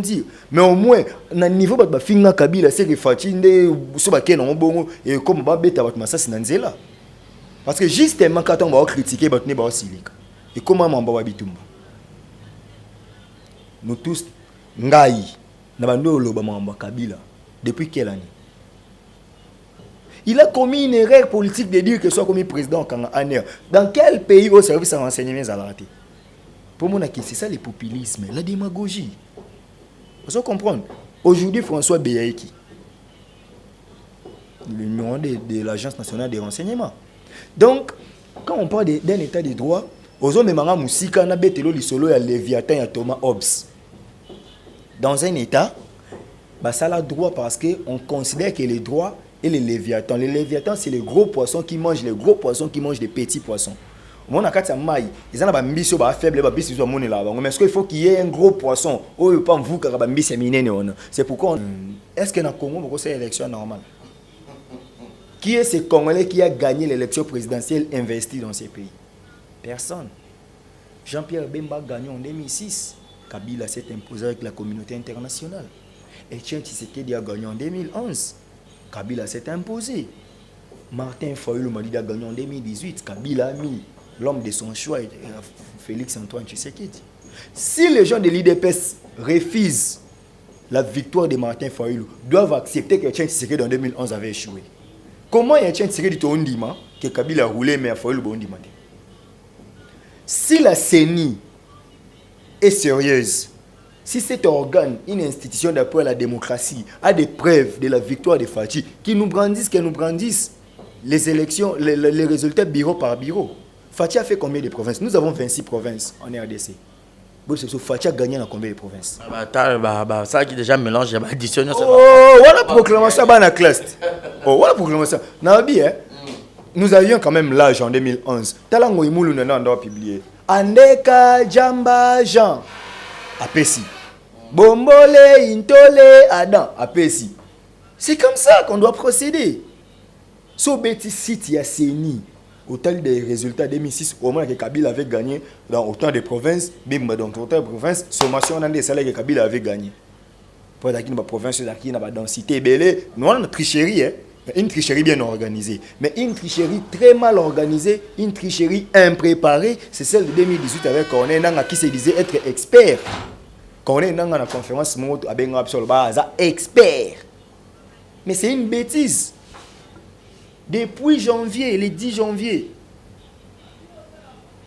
dire. Mais au moins, na niveau de finga Kabila, c'est que Fatinde, so ba ken bongo et comme ba beta ba massa sinanzela. Parce que justement quand on va critiquer ba ne ba silika. Et comment mamba wa bitumba. Nous tous ngai na bando loba mamba Kabila depuis quelle année? Il a commis une erreur politique de dire que soit commis président quand année. Dans quel pays au service de renseignement a raté? Pour moi, c'est ça le populisme, la démagogie. Vous comprenez? Aujourd'hui, François Beyaïki, le numéro de l'Agence nationale des renseignements. Donc, quand on parle d'un état de droit, aux hommes de Moussika, on a bételo l'isolo, il y a Léviathan, il y a Thomas Hobbes. Dans un état, ça a droit parce qu'on considère que les droits et les Léviathans. Les Léviathans, c'est les gros poissons qui mangent les gros poissons qui mangent les petits poissons. Mon akati ya mai, ils ont un biso ba faible ba biso zo monela ba. Mais est-ce qu'il faut qu'il y ait un gros poisson ou pas vous ka ba biso minene on. C'est pourquoi est-ce que dans Congo beaucoup c'est élection normale? Qui est ce Congolais qui a gagné l'élection présidentielle investi dans ces pays? Personne. Jean-Pierre Bemba a gagné en 2006. Kabila s'est imposé avec la communauté internationale. Etienne Tshisekedi a gagné en 2011. Kabila s'est imposé. Martin Fayulu a gagné en 2018. Kabila a mis l'homme de son choix, Félix Antoine Tshisekedi. Si les gens de l'IDPS refusent la victoire de Martin Fayulu, doivent accepter que Etienne Tshisekedi en 2011 avait échoué. Comment Etienne Tshisekedi a dit que Kabila a roulé mais Fayulu a dit? Si la CENI est sérieuse, si cet organe, une institution d'appui à la démocratie, a des preuves de la victoire de Fachi, qu'elle nous brandisse les élections, les résultats bureau par bureau. Fachi a fait combien de provinces? Nous avons 26 provinces en RDC. Fachi a gagné dans combien de provinces? Ça qui déjà mélange, additionne. Oh, voilà proclamation dans la classe. Oh, voilà proclamation. Nous avions quand même l'âge en 2011. Talango Imoulou n'a pas publié. Andeka Jamba Jean. Apesi. Bombole Intole Adam. Apesi. C'est comme ça qu'on doit procéder. So beti site ya CENI. Autant des résultats 2006, au moins que Kabila avait gagné dans autant de provinces, même dans autant de provinces, sommation dans des salaires que Kabila avait gagné. Pour la province, qui n'a pas densité belé, nous on a une tricherie, une tricherie bien organisée, mais une tricherie très mal organisée, une tricherie impréparée, c'est celle de 2018 avec Corneille Nanga qui se disait être expert. Corneille Nanga dans la conférence, expert. Mais c'est une bêtise. Depuis janvier, le 10 janvier,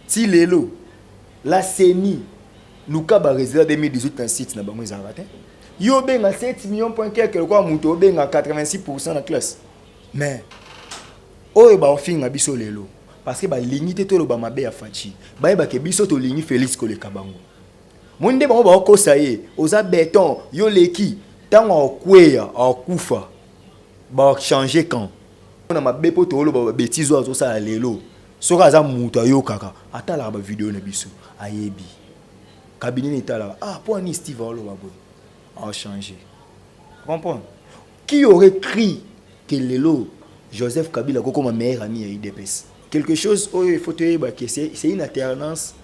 si l'élo, la CENI, nous avons résultat 2018 en site, nous avons raté. Yo a 7 millions point quelque quoi, mouto ben à 86% de la classe. Mais, oh bah on finit à biso l'élo, parce que bah lignité tout le bas ma bé à Fachi, bah que biso to ligni Félix Kole Kabango. Monde bah on va encore ça y est, aux béton, yo leki, tant en kouya, en koufa, bah changer quand. On a ma bépo tolo ba bêtise oiseau ça lelo sora za muta yo kaka atala ba vidéo na biso ayebi cabinet n'etala pour ni Steve Olo ba boy a changé comprendre qui aurait cru que lelo Joseph Kabila comme meilleur ami à IDPS quelque chose où il faut te dire que c'est une alternance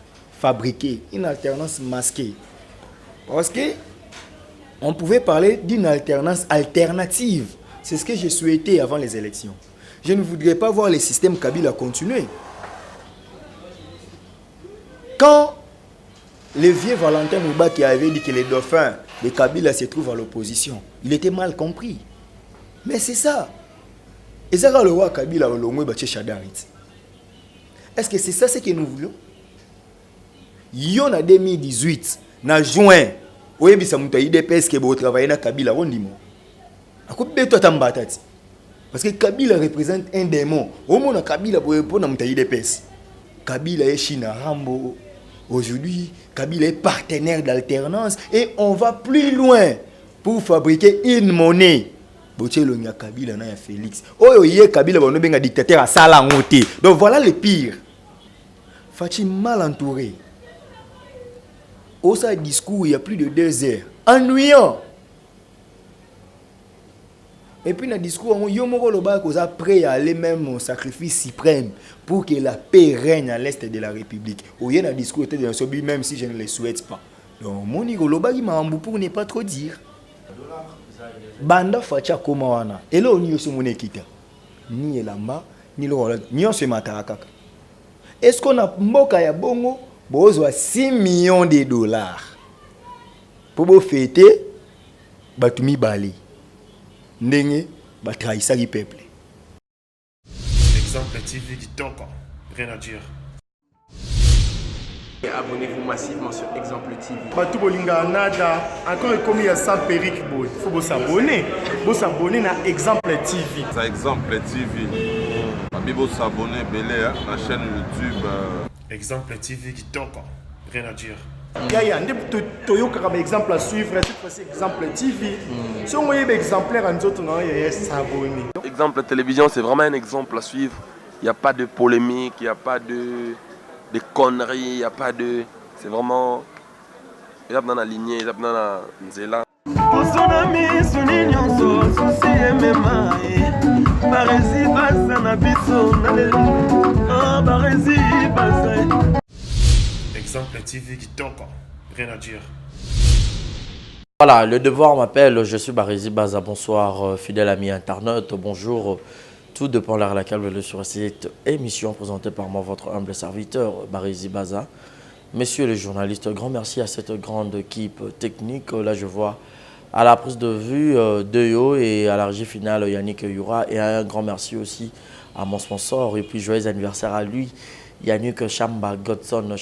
fabriquée, une alternance masquée, parce que on pouvait parler d'une alternance alternative. C'est ce que j'ai souhaité avant les élections. Je ne voudrais pas voir le système Kabila continuer. Quand le vieux Valentin Mouba qui avait dit que les dauphins de Kabila se trouvent à l'opposition, il était mal compris. Mais c'est ça. Et ça, le roi Kabila, est-ce que c'est ça ce que nous voulons? Il y en a 2018, en juin, où il y a des IDPS qui ont travaillé dans Kabila, on dit parce que Kabila représente un démon. Au moins, Kabila pour nous IDPS. Kabila est China Rambo. Aujourd'hui, Kabila est partenaire d'alternance et on va plus loin pour fabriquer une monnaie. Kabila na Félix. Oh, Kabila est dictateur à Salangote. Donc voilà le pire. Fachi mal entouré. Au sein discours, il y a plus de 2 heures. Ennuyant. Et puis dans le discours, il y a prêt à aller même au sacrifice suprême pour que la paix règne à l'est de la République. Il y a un discours, même si je ne le souhaite pas. Donc, moni golobaki mambu pour ne pas trop dire. Banda facha koma wana. Et là, on y est mon équita. Ni elamba, ni le rola, ni on se mataka. Est-ce qu'on a mboka ya bongo? Bozwa 6 millions de dollars. Pour vous fêter, batumi bali. Ndenge, batraïsa li peuple. Exemple TV qui toque, rien à dire. Abonnez-vous massivement sur Exemple TV. Batou Bolinga Nada, encore commis à sans périque, il faut vous s'abonner. Vous s'abonner à Exemple TV. C'est Exemple TV. Vous s'abonner à la chaîne YouTube. Exemple TV qui toque, rien à dire. Yaya, un exemple à suivre, cette fois-ci Exemple TV. Si on voit un exemplaire en autres, on va s'abonner. Exemple télévision, c'est vraiment un exemple à suivre. Il n'y a pas de polémique, il n'y a pas de conneries, il n'y a pas de... C'est vraiment... Il y a dans la lignée, il y a dans la nzela. Exemple TV qui toque, rien à dire. Voilà, le devoir m'appelle, je suis Barési Baza, bonsoir fidèle ami internaute, bonjour, tout dépend de l'heure à laquelle vous êtes sur cette émission présentée par moi, votre humble serviteur Barési Baza. Messieurs les journalistes, grand merci à cette grande équipe technique, là je vois à la prise de vue Deyo et à la régie finale Yannick Yura, et un grand merci aussi à mon sponsor, et puis joyeux anniversaire à lui. Yannick Chamba Godson,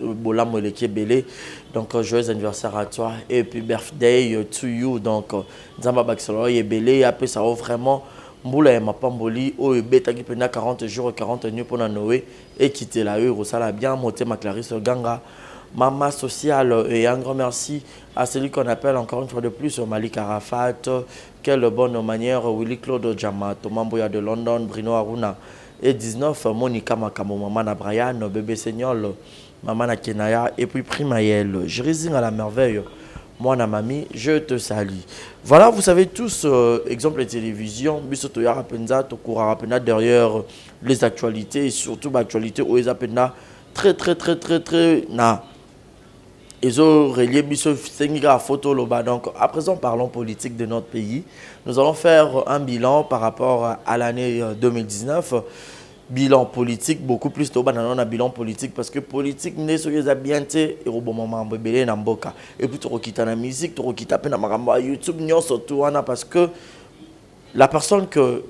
Bola Moleke Belé. Donc, joyeux anniversaire à toi. Et puis, birthday to you. Donc, Nzamba Baxolo et Belé. Après, ça ouvre vraiment. Mboula et Mapamboli. Oh, Beta qui pendant 40 jours, 40 nuits pour Noé. Et quitter la rue. Ça l'a bien monté, ma Clarisse Ganga. Mama Sociale. Et un grand merci à celui qu'on appelle encore une fois de plus Malik Arafat. Quelle bonne manière. Willy Claude Djama. Thomas Mboya de London. Bruno Aruna. Et 19, Monica Makamo, Maman Brian, Bébé Seignol, Maman Kenaya, et puis Primaël. Je résine à la merveille. Moi, Mamie, je te salue. Voilà, vous savez tous, exemple de télévision, Bissoto Yarapenza, Tokura Rapena derrière les actualités, et surtout l'actualité où ils appellent très, na. Ils ont relié Bisso Sengiga à photo Loba. Donc, à présent, parlons politique de notre pays. Nous allons faire un bilan par rapport à l'année 2019. Bilan politique, beaucoup plus de bilan politique parce que politique, n'est ce que bien et au bon moment, bébé n'amboka. Et puis, tu requittes la musique, tu requittes à peine à YouTube, surtout parce que la personne que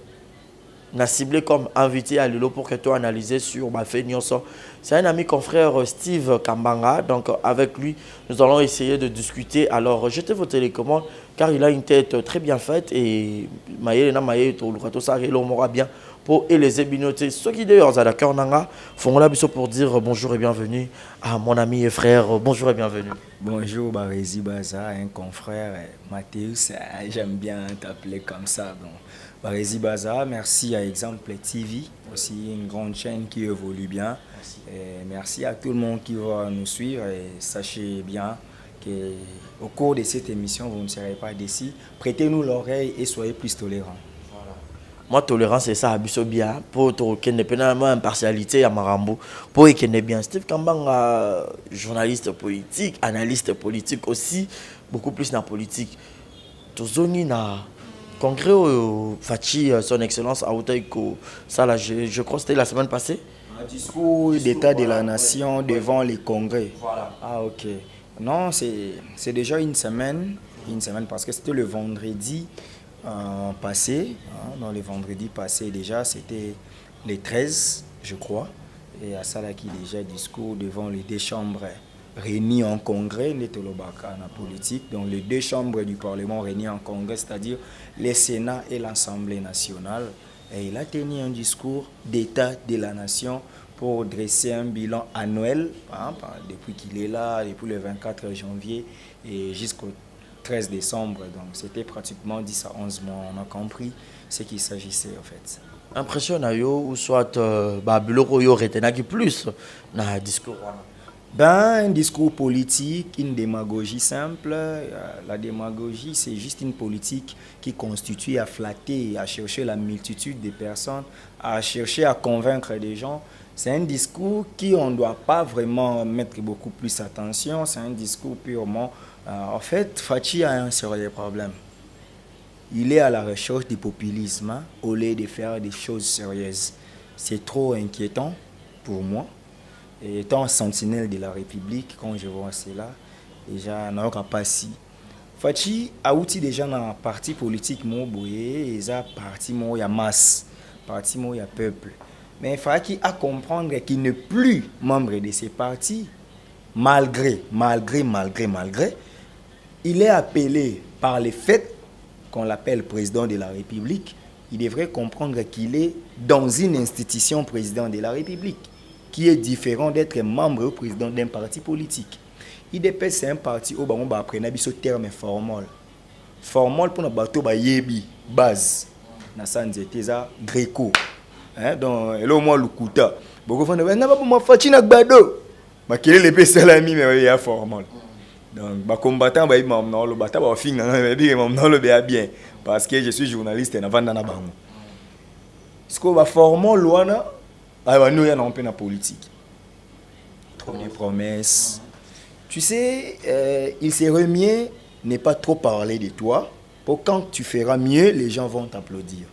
n'a ciblé comme invité à Lilo pour que tu analyses sur ma fait Nyonso. C'est un ami confrère Steve Kambanga. Donc avec lui, nous allons essayer de discuter. Alors jetez vos télécommandes car il a une tête très bien faite et Maïe tout ça il bien pour les ébinoter. Ceux qui d'ailleurs à la cœur nanga font la biseau pour dire bonjour et bienvenue à mon ami et frère. Bonjour et bienvenue. Bonjour Barési Baza, un confrère Mathéus, j'aime bien t'appeler comme ça. Bon. Barési Baza, merci à Exemple TV, aussi une grande chaîne qui évolue bien. Merci. Et merci à tout le monde qui va nous suivre et sachez bien qu'au cours de cette émission, vous ne serez pas déçus. Prêtez-nous l'oreille et soyez plus tolérants. Moi, tolérance, c'est ça, abisso bien. Pour qu'il n'y ait pas impartialité à Marambo. Pour qu'il n'y ait bien. Steve Kambanga, journaliste politique, analyste politique aussi, beaucoup plus dans la politique. Tozoni na congrès au Fachi, son excellence à Outaïko, ça là, je crois que c'était la semaine passée. Un discours d'état de la nation devant les congrès. Voilà. Ah, ok. Non, c'est déjà une semaine parce que c'était le vendredi. Passé, dans les vendredis passés déjà, c'était les 13, je crois, et à ça là qui déjà discours devant les deux chambres réunies en congrès, Netolobaka en politique, donc les deux chambres du Parlement réunies en congrès, c'est-à-dire le Sénat et l'Assemblée nationale, et il a tenu un discours d'état de la nation pour dresser un bilan annuel, depuis qu'il est là, depuis le 24 janvier et jusqu'au 13 décembre, donc c'était pratiquement 10 à 11 mois, on a compris ce qu'il s'agissait en fait. Impression ou soit Biloko yo retenaki plus na discours. Ben, un discours politique, une démagogie simple. La démagogie, c'est juste une politique qui constitue à flatter, à chercher la multitude des personnes, à chercher à convaincre des gens. C'est un discours qui on ne doit pas vraiment mettre beaucoup plus attention. C'est un discours purement... en fait, Fachi a un sérieux problème. Il est à la recherche du populisme hein, au lieu de faire des choses sérieuses. C'est trop inquiétant pour moi. Et étant sentinelle de la République, quand je vois cela, déjà, on n'a pas si. Fachi a outil déjà dans le parti politique, il y a parti, il y a masse, parti, il y a peuple. Mais Fachi a comprendre qu'il n'est plus membre de ces partis, malgré, il est appelé par les faits qu'on l'appelle président de la République. Il devrait comprendre qu'il est dans une institution président de la République, qui est différent d'être membre ou président d'un parti politique. IDP c'est un parti où on va apprendre ce terme formol. Formol pour nous bateau ba yebi base. Na sanzete za Greco. Hein donc là au moins le kuta. Beaucoup font na ba mo fachi na gbado. Ba kele le pe salami mais il y a formol. Donc ba combattant ba imam na lo bata ba finga na bi imam na lo be bien parce que je suis journaliste na vanda na bango. Ce qu'on va formol loana ah nous y a non peu na politique. Trop de promesses. Tu sais, il serait mieux ne pas trop parler de toi. Pour quand tu feras mieux, les gens vont t'applaudir.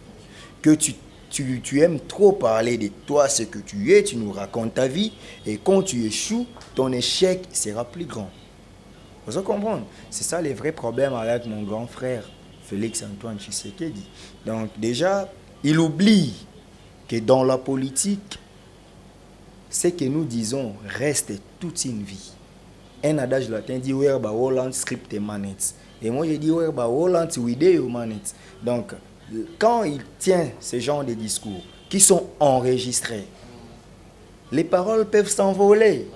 Que tu aimes trop parler de toi, ce que tu es, tu nous racontes ta vie. Et quand tu échoues, ton échec sera plus grand. Vous comprenez? C'est ça les vrais problèmes avec mon grand frère, Félix-Antoine Tshisekedi. Donc déjà, il oublie que dans la politique, ce que nous disons reste toute une vie. Un adage latin dit Werba Holland script manet. Et moi je dis Werba Holland video manet. Donc quand il tient ce genre de discours qui sont enregistrés, les paroles peuvent s'envoler.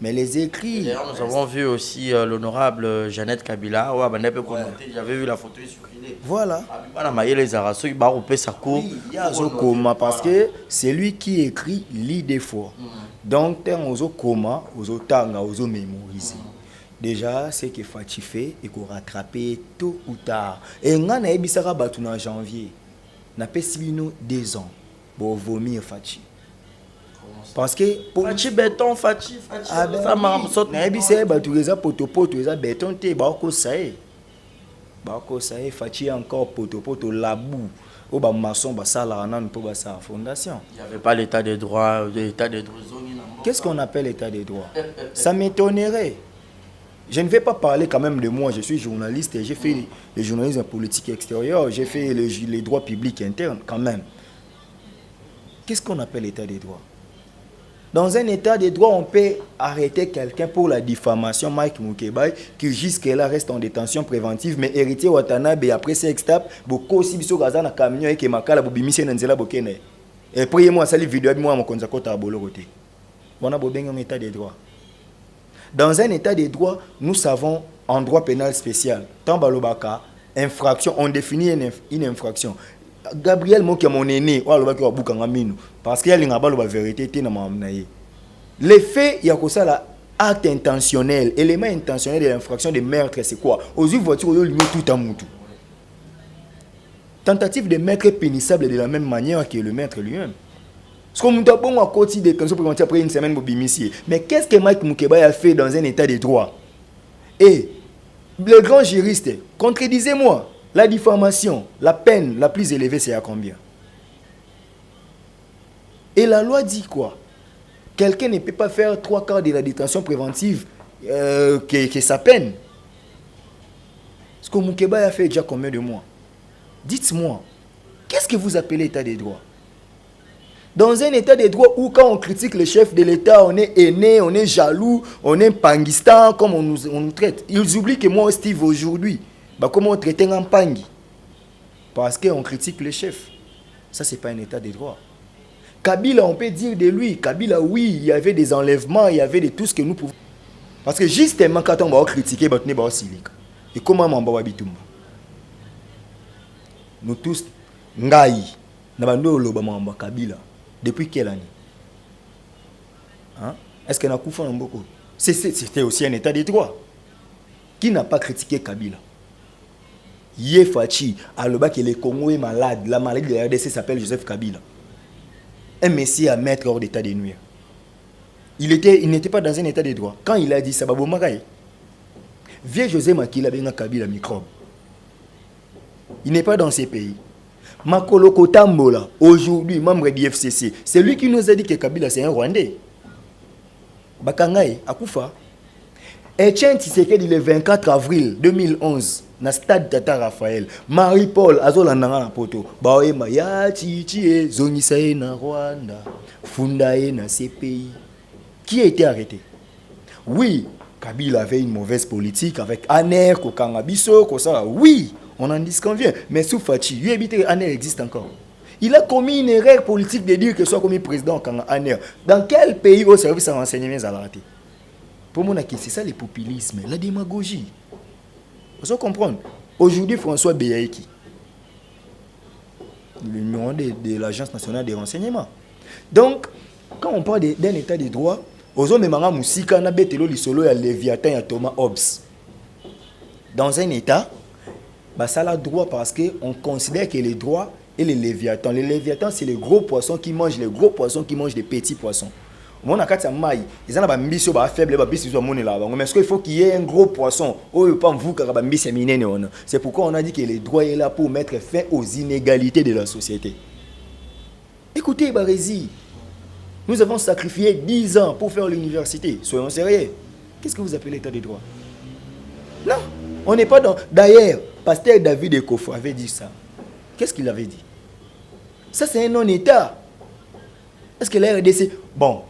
Mais les écrits. D'ailleurs, nous avons vu aussi l'honorable Jeannette Kabila. J'avais vu la photo circuler. Voilà. Oui, il y a un coma parce que c'est lui qui écrit lit des fois. Donc, on coma, on tanga, on mémoriser. Déjà, c'est que Fachi fait et qu'on rattraper tôt ou tard. Et on a eu ça en janvier. On a fait 2 ans pour vomir Fachi. Parce que Fachi béton, Fachi. Ah ben ça m'a sauté. Na ebise ba tu reza poto eza béton te ba ko saé. Ba ko saé Fachi encore poto labou. O ba maçon ba sala nan pour ba sa fondation. Il n'y avait pas l'état de droit, Qu'est-ce qu'on appelle l'état de droit? Ça m'étonnerait. Je ne vais pas parler quand même de moi, je suis journaliste et j'ai fait le journalisme politique extérieur, j'ai fait les droits publics internes quand même. Qu'est-ce qu'on appelle l'état de droit? Dans un état de droit, on peut arrêter quelqu'un pour la diffamation, Mike Mukebai, qui jusque-là reste en détention préventive, mais héritier Watanabe, après c'est extap, beaucoup aussi biso gaza na camion et que makala bobimise na nzela bokene. Et priez-moi, ça les vidéos, moi, mon konzakota à Boloroté. On a un état de droit. Dans un état de droit, nous savons en droit pénal spécial, tant balobaka, infraction, on définit une infraction. Gabriel Moki mon aîné parce qu'il y a une vérité. Les faits, il y a que ça là, acte intentionnel, élément intentionnel de l'infraction de meurtre, c'est quoi? Aux yeux voiture, tout à moutou. Tentative de meurtre est pénissable de la même manière que le maître lui-même. Parce qu'on a bon à côté de quand on après une semaine pour bimicier. Mais qu'est-ce que Mike Mukeba a fait dans un état de droit? Et le grand juriste, contredisez-moi. La diffamation, la peine la plus élevée, c'est à combien? Et la loi dit quoi? Quelqu'un ne peut pas faire 3/4 de la détention préventive que sa peine. Ce que Moukeba a fait déjà combien de mois? Dites-moi, qu'est-ce que vous appelez état de droit? Dans un état de droit où quand on critique le chef de l'État, on est aîné, on est jaloux, on est panguistan, comme on nous traite. Ils oublient que moi, Steve, aujourd'hui, comment on traite un pangui? Parce qu'on critique le chef. Ça, c'est pas un état de droit. Kabila, on peut dire de lui, Kabila, oui, il y avait des enlèvements, il y avait de tout ce que nous pouvons. Parce que justement, quand on va critiquer, on va silic. Et comment on va bitumba? Nous tous, Ngaï, Nabando Lobama Kabila. Depuis quelle année? Hein? Est-ce qu'on a coupé un beaucoup? C'était aussi un état de droit. Qui n'a pas critiqué Kabila? Yefachi, à le bas que le Congo est malade. La maladie de la RDC s'appelle Joseph Kabila. un messie à mettre hors d'état de nuire. Il n'était pas dans un état de droit. Quand il a dit ça, Babo Maraï, vieux José Makila Benga Kabila microbe. Il n'est pas dans ces pays. Makolo Kotambola, aujourd'hui, membre du FCC, c'est lui qui nous a dit que Kabila c'est un Rwandais. Bakangaï, Akoufa. Etienne Tshisekedi le 24 avril 2011, na stade Tata Raphaël, Marie-Paul Azolandanga na poto, Baoema ya Chichie, Zonisae na Rwanda, Fundae na ces pays. Qui a été arrêté? Oui, Kabila avait une mauvaise politique avec Aner, Kokangabiso, Kosala. Oui, on en disconvient. Mais Soufachi, lui habite Aner existe encore. Il a commis une erreur politique de dire que soit commis président Kanga Aner. Dans quel pays au service à renseignement a raté? Pour moi, c'est ça le populisme, la démagogie. Vous faut comprendre. Aujourd'hui, François Beyaïki, le numéro de l'Agence nationale des renseignements. Donc, quand on parle d'un état de droit, aux hommes Manga Moussika, Nabetelo Lisolo, ya Léviathan, ya Thomas Hobbes. Dans un état, bah, ça a droit parce qu'on considère que les droits et les Léviathans. Les Léviathans, c'est les gros poissons qui mangent les gros poissons qui mangent les petits poissons. Mon akati maï, ils ont un bisou faible, mais est-ce qu'il faut qu'il y ait un gros poisson? C'est pourquoi on a dit que les droits est là pour mettre fin aux inégalités de la société. Écoutez, Barézi, nous avons sacrifié 10 ans pour faire l'université. Soyons sérieux. Qu'est-ce que vous appelez l'état de droit? Non, on n'est pas dans... D'ailleurs, pasteur David Ekofo avait dit ça. Qu'est-ce qu'il avait dit? Ça, c'est un non-état. Est-ce que la RDC... Bon,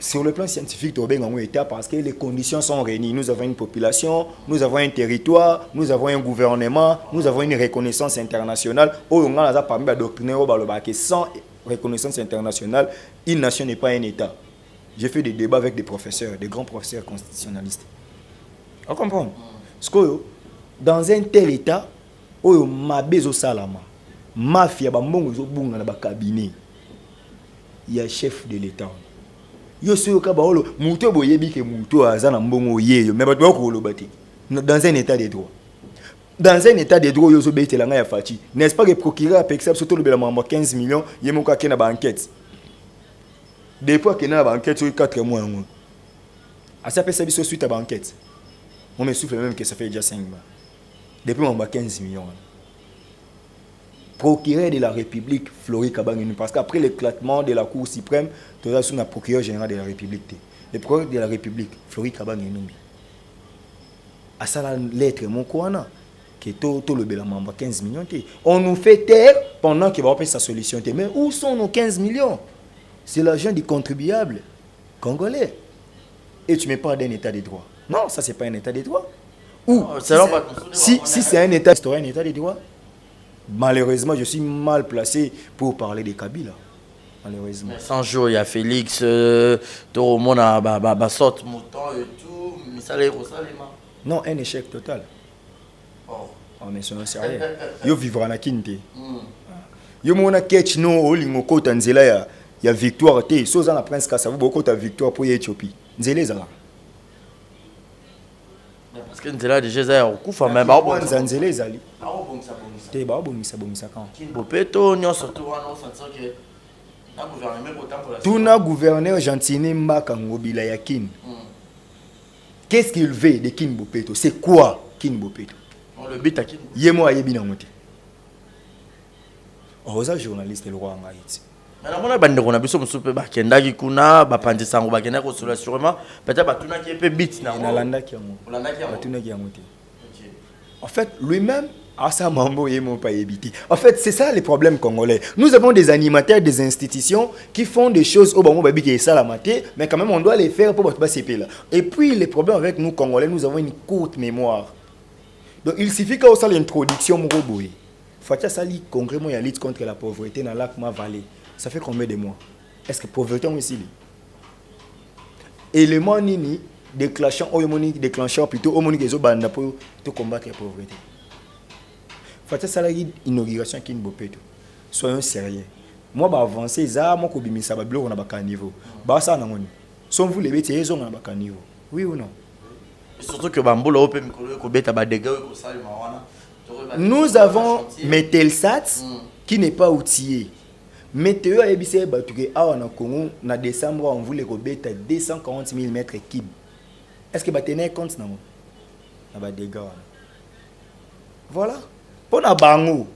sur le plan scientifique, tu as un état parce que les conditions sont réunies. Nous avons une population, nous avons un territoire, nous avons un gouvernement, nous avons une reconnaissance internationale. Sans reconnaissance internationale, une nation n'est pas un état. J'ai fait des débats avec des professeurs, des grands professeurs constitutionnalistes. On comprend? Parce que dans un tel état, mafia, il y a chef de l'état. Yo sur kabaolo muto boyebi ke muto azana mbongo yeyo mais bato ko lobati dans un état de droit. Dans un état de droit yo zo betela nga ya fati. N'est-ce pas que procureur Pexap surtout le bela 15 millions yemo ka kena ba enquête. Depuis que na ba enquête sur 4 mois ngo. A ça peut service suite à ba enquête. On me souffle même que ça fait déjà 5 mois. Depuis on ba 15 millions. Procureur de la République, Flori Kabangini, parce qu'après l'éclatement de la Cour suprême, tu as un procureur général de la République. Le procureur de la République, Flori Kabangini. À ça, la lettre, mon coana, qui est tout le bélamamba, 15 millions. On nous fait taire pendant qu'il va appeler sa solution. Mais où sont nos 15 millions? C'est l'argent du contribuable congolais. Et tu ne mets pas d'un état de droit. Non, ça, c'est pas un état de droit. Ou, si c'est un état de droit, malheureusement, je suis mal placé pour parler de Kabila. Malheureusement. 100 jours, il y a Félix, Toromona, Bassot, Mouton et tout. Mais ça les Rosalima. Non, un échec total. Oh, mais c'est sérieux. Yo vivra na kinte. Yo mona catch no olingo kota nzela ya victoire te. Soza na prince Kasavu boko ta victoire pour Éthiopie. Nzela ezala. Parce que nzela déjà za okufa mais ba bon nzela ezali. Te ba bomisa quand. Bopeto nyonso to wana osanso ke na gouvernement potambola. Tuna gouverneur Gentini Mbaka Ngobila ya Kin. Qu'est-ce qu'il veut de Kin Bopeto? C'est quoi Kin Bopeto? Le but à Kin. Yemo ayebi na ngote. Oza journaliste le roi en Haïti. Mais la mona bande ko na biso musupe ba kendaki kuna ba pandisa ngo ba kendaki ko sur sûrement peut-être ba tuna ki pe bit na landa ki yango. Landa ki yango. Tuna ki yango te. En fait, lui-même en fait, c'est ça les problèmes congolais. Nous avons des animateurs des institutions qui font des choses au bon baby qui est ça la maté, mais quand même on doit les faire pour battre ces pays là. Et puis les problèmes avec nous Congolais, nous avons une courte mémoire. Donc il suffit qu'au ça l'introduction Moroboui. Fatia Sali congrès moi la lutte contre la pauvreté dans lac ma vallée. Ça fait combien de mois? Est-ce que pauvreté on ici? Élément nini déclenchant plutôt au monique des banda pour combattre la pauvreté. Fatia Salari inauguration qui Bopeto. Soyons sérieux. Moi ba avancer ça moi ko bimisa ba bilo on a ba niveau. Ba ça na ngoni. Sont vous les bêtes ils ont na ba niveau. Oui ou non? Surtout que bambolo open mikolo ko beta ba dégâts ko salima wana. Nous avons Metelsat qui n'est pas outillé. météo ayebisé batuke awa na Congo na décembre on voulait rebeta 240 000 mètres cubes. Est-ce que tenir compte na ba dégâts? Voilà. Pour na bango,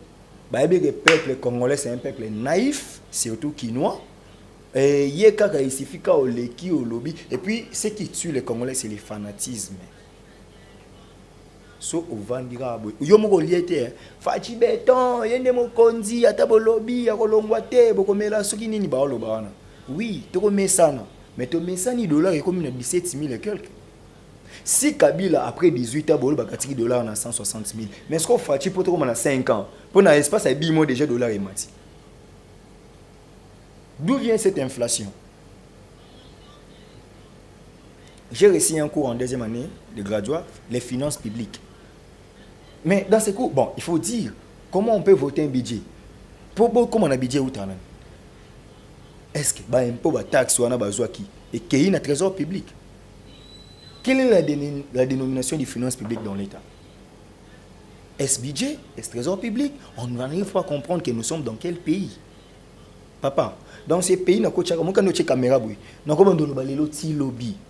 le peuple congolais c'est un peuple naïf, surtout quinois. Et il suffit au leki au lobby. Et puis ce qui tue les Congolais c'est le fanatisme. So au vandira boy. Yo moko liete fachi beton, yende mo konzi ata bo lobby ya kolongwa te bokomela soki nini ba oloba wana. Oui, to komesana. Mais to mesani dollars est comme 17 000 et quelques. Si Kabila après 18 ans bolo bakatiki dollars na 160 000. Mais ce qu'on fachi pour to comme 5 ans. Pour na espace à 10 mois déjà dollars et mati. D'où vient cette inflation? J'ai réussi un cours en deuxième année de graduat, les finances publiques. Mais dans ce cours, bon, il faut dire comment on peut voter un budget. Comment on a un budget où tu as? Est-ce que impôt, taxe ou qui et qu'il y a un trésor public? Quelle est la dénomination des finances publiques dans l'État? Est-ce budget? Est-ce trésor public? On n'arrive pas à comprendre que nous sommes dans quel pays. Papa, dans ces pays,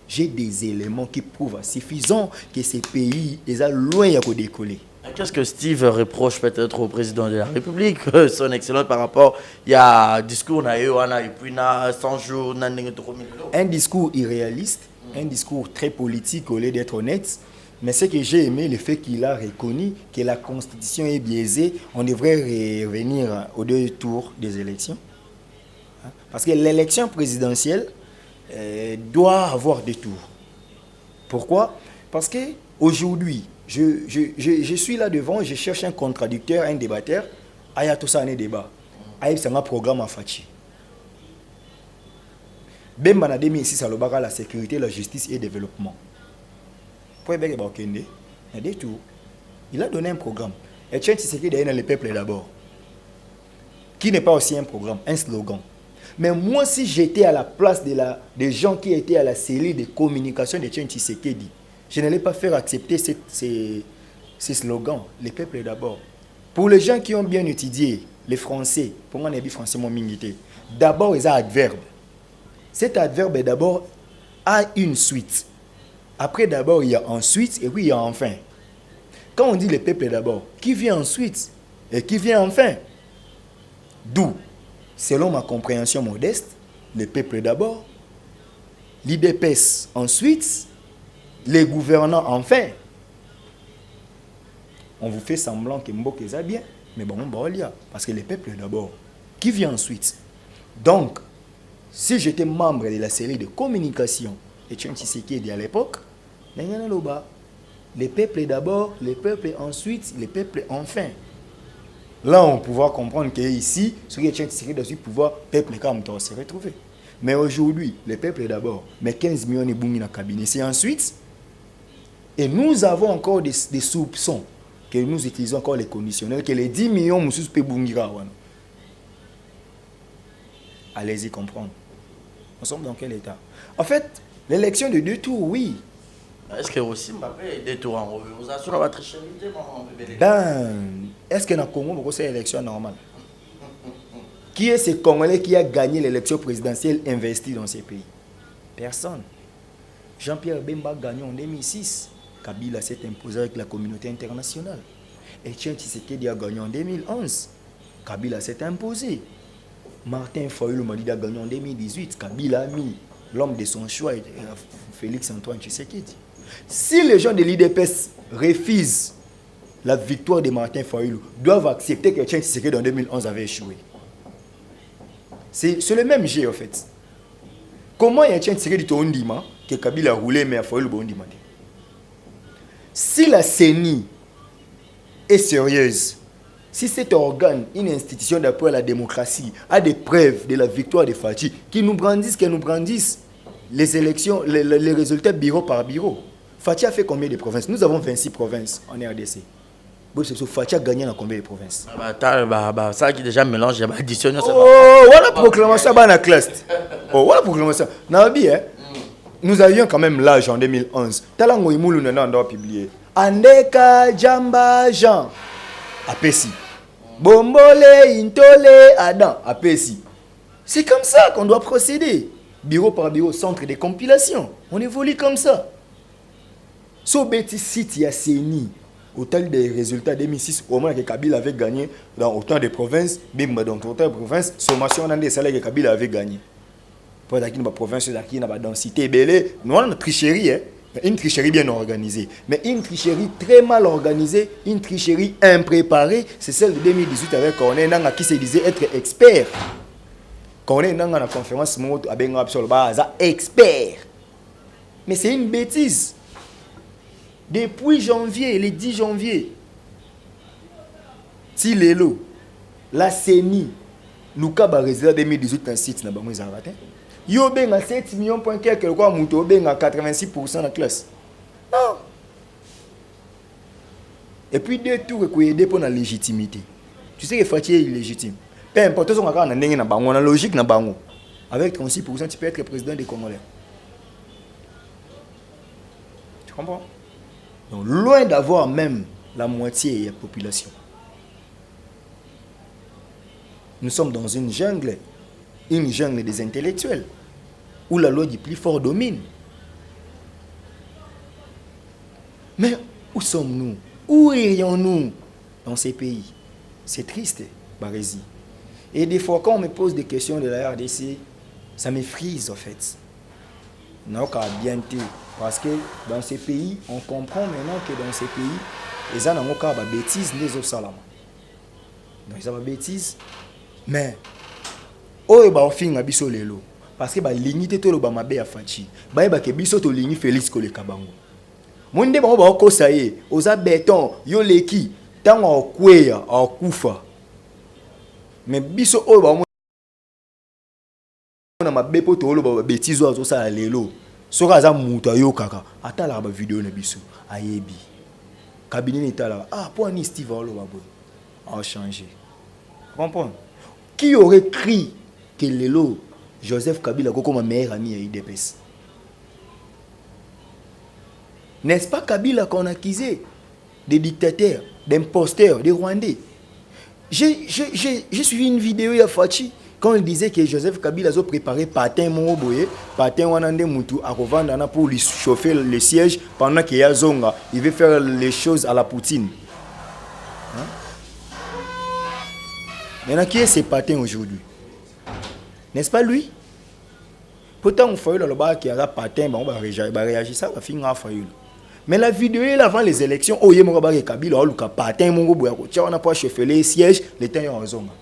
j'ai des éléments qui prouvent suffisant que ces pays sont loin de décoller. Qu'est-ce que Steve reproche peut-être au président de la République? Son excellence par rapport, il y a un discours, et puis 100 jours, un discours irréaliste, un discours très politique au lieu d'être honnête. Mais ce que j'ai aimé, le fait qu'il a reconnu que la constitution est biaisée, on devrait revenir aux 2 tours des élections. Parce que l'élection présidentielle doit avoir 2 tours. Pourquoi? Parce qu'aujourd'hui, je suis là devant, je cherche un contradicteur, un débatteur. Il y a tout ça un débat. Il y a un programme à Fachi. Bemba na 2006 à l'Obara, la sécurité, la justice et le développement. Pour il y a 2 tours. Il a donné un programme. Et tiens, c'est ce qui est dans le peuple d'abord. Qui n'est pas aussi un programme, un slogan. Mais moi, si j'étais à la place des gens qui étaient à la cellule de communication de Tien Tshisekedi, je n'allais pas faire accepter ces slogans. Le peuple d'abord. Pour les gens qui ont bien étudié les Français, pour moi, on a dit français, mon mingité. D'abord, il y a un adverbe. Cet adverbe, d'abord, a une suite. Après, d'abord, il y a ensuite, et puis il y a enfin. Quand on dit le peuple d'abord, qui vient ensuite et qui vient enfin? D'où? Selon ma compréhension modeste, le peuple d'abord, l'IDPS ensuite, les gouvernants enfin. On vous fait semblant que Mboka est bien, mais bon, on va lire. Parce que le peuple d'abord, qui vient ensuite? Donc, si j'étais membre de la série de communication, et Tien Tshisekedi à l'époque, le peuple d'abord, le peuple ensuite, le peuple enfin. Là, on pourra comprendre qu'ici, ce qui est tiré dessus, pouvoir, peuple comme toi, se retrouver. Mais aujourd'hui, le peuple d'abord, mais 15 millions de boumi dans le cabinet. C'est ensuite, et nous avons encore des soupçons que nous utilisons encore les conditionnels, que les 10 millions de boumi bungira. Allez-y comprendre. Nous sommes dans quel état? En fait, l'élection de 2 tours, oui. Est-ce que aussi Mbappé 2 tours en organisation va tricher? Est-ce que dans le Congo, c'est une élection normale? Qui est ce Congolais qui a gagné l'élection présidentielle investie dans ces pays? Personne. Jean-Pierre Bemba a gagné en 2006. Kabila s'est imposé avec la communauté internationale. Etienne Tshisekedi a gagné en 2011. Kabila s'est imposé. Martin Fayulu Malidi a gagné en 2018. Kabila a mis l'homme de son choix, Félix Antoine Tshisekedi. Si les gens de l'IDPS refusent la victoire de Martin Fayulu, doivent accepter que Etienne Tshisekedi en 2011 avait échoué. C'est le même jeu en fait. Comment Etienne Tshisekedi dit que Kabila a roulé mais Fayulu a demandé? Si la CENI est sérieuse, si cet organe, une institution d'appui à la démocratie, a des preuves de la victoire de Fachi, qui nous brandissent les élections, les résultats bureau par bureau. Fachi a fait combien de provinces? Nous avons 26 provinces en RDC. Fachi a gagné dans combien de provinces? Ça qui déjà mélange, il y a additionné. Oh, voilà la proclamation dans la classe. Oh, voilà la proclamation. Nous avions quand même l'âge en 2011. Talango Imoulou n'a pas publié. Andeka Jamba Jean. Apesi. Bombole Intole Adam. Apesi. C'est comme ça qu'on doit procéder. Bureau par bureau, centre de compilation. On évolue comme ça. So bêtis site y a CENI. Autant des résultats 2006, au moins que Kabila avait gagné dans autant de provinces, bim, donc autant de provinces, sommation dans des salaires que Kabila avait gagné. Pour dans la province, dans la densité belée, nous avons une tricherie, hein? Une tricherie bien organisée. Mais une tricherie très mal organisée, une tricherie impréparée, c'est celle de 2018 avec Corneille Nanga qui se disait être expert. Corneille Nanga dans la conférence, expert. Mais c'est une bêtise. Depuis janvier, le 10 janvier, si l'élo, la CENI, Luka Barezela 2018 un site, yo ben à 7 millions point quelque quoi, mouto ben à 86% de la classe. Non. Et puis deux tours qui aident pour la légitimité. Tu sais que Fatih est illégitime. Peu importe ce qu'on a dans la logique na bango. Avec 36%, tu peux être président des Congolais. Tu comprends? Donc, loin d'avoir même la moitié de la population. Nous sommes dans une jungle des intellectuels, où la loi du plus fort domine. Mais où sommes-nous? Où irions-nous dans ces pays? C'est triste, Barési. Et des fois, quand on me pose des questions de la RDC, ça me frise en fait. Non, qu'à bien été. Parce que dans ces pays, on comprend maintenant que dans ces pays, les gens n'ont pas de bêtises, les autres salama. Donc, ils ont des bêtises. Mais, oh, bah, on finit à biso lelo. Parce que, bah, l'unité, tout le monde m'a bien fait. Bah, bah, que biso, tout l'unité, Félix, que le kabango. Mon dé, bah, on va ça y est. Osa béton, yo leki, tant on kouya, on koufa. Mais biso, oh, bah, on a ma bépo, tout le monde, bêtise, ou ça, lelo. Soka za muta yo kaka atala ba vidéo na biso ayebi cabinet n'etala ah pour ni Steve Olo babo a changé comprendre qui aurait cru que lelo Joseph Kabila comme meilleur ami à IDPS n'est-ce pas Kabila qu'on a accusé des dictateurs d'imposteurs des Rwandais j'ai suivi une vidéo il y a Fachi quand il disait que Joseph Kabila a préparé patin mon boye, patin wanande mutu à revendre pour lui chauffer le siège pendant qu'il y a Zonga, il veut faire les choses à la Poutine. Hein? Maintenant qui est ce patin aujourd'hui? N'est-ce pas lui? Pourtant on fait le bas qui a patin, on va réagir ça va finir à faire. Mais la vidéo est avant les élections, oh yé mon Kabila a le patin mon boye, on a pas chauffer les sièges, les temps en Zonga.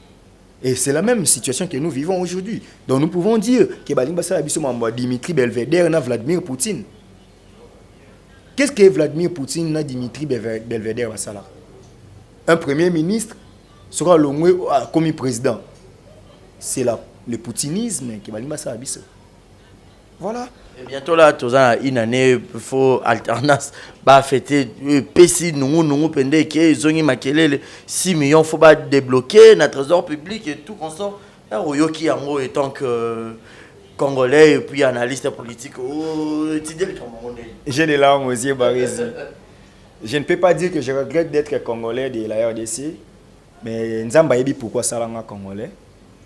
Et c'est la même situation que nous vivons aujourd'hui. Donc nous pouvons dire que Dimitri Belvedere n'a Vladimir Poutine. Qu'est-ce que Vladimir Poutine n'a Dimitri Belvedere? Un premier ministre sera le moins comme président. C'est le poutinisme qui va l'imbassade. Voilà. Et bientôt là, tu as une année, il faut alternance. Bah, fêter, PC, nous, pendant qu'ils ont maquillé 6 millions, il faut pas débloquer notre trésor public et tout, constant. Royoki Yango étant que Congolais et puis analyste politique. Oh, tu dis le Camerounais. J'ai des larmes aux yeux, Barési. Je ne peux pas dire que je regrette d'être Congolais de la RDC, mais Nzamba Yebi pourquoi ça l'a Congolais.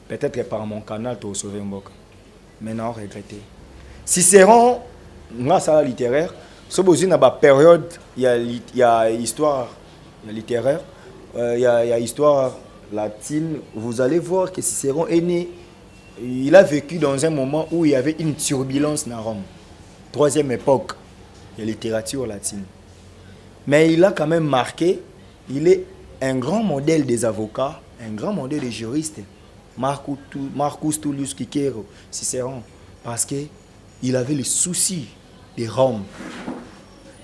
Peut-être par mon canal, tu as sauvé Mboka. Maintenant, regretter. Cicéron, grâce à la littéraire, ce besoin dans la période, il y a histoire littéraire, il y a histoire latine. Vous allez voir que Cicéron est né, il a vécu dans un moment où il y avait une turbulence dans Rome. Troisième époque de la littérature latine. Mais il a quand même marqué, il est un grand modèle des avocats, un grand modèle des juristes. Marcus Tullius Cicero, Cicéron, parce que il avait le souci de Rome.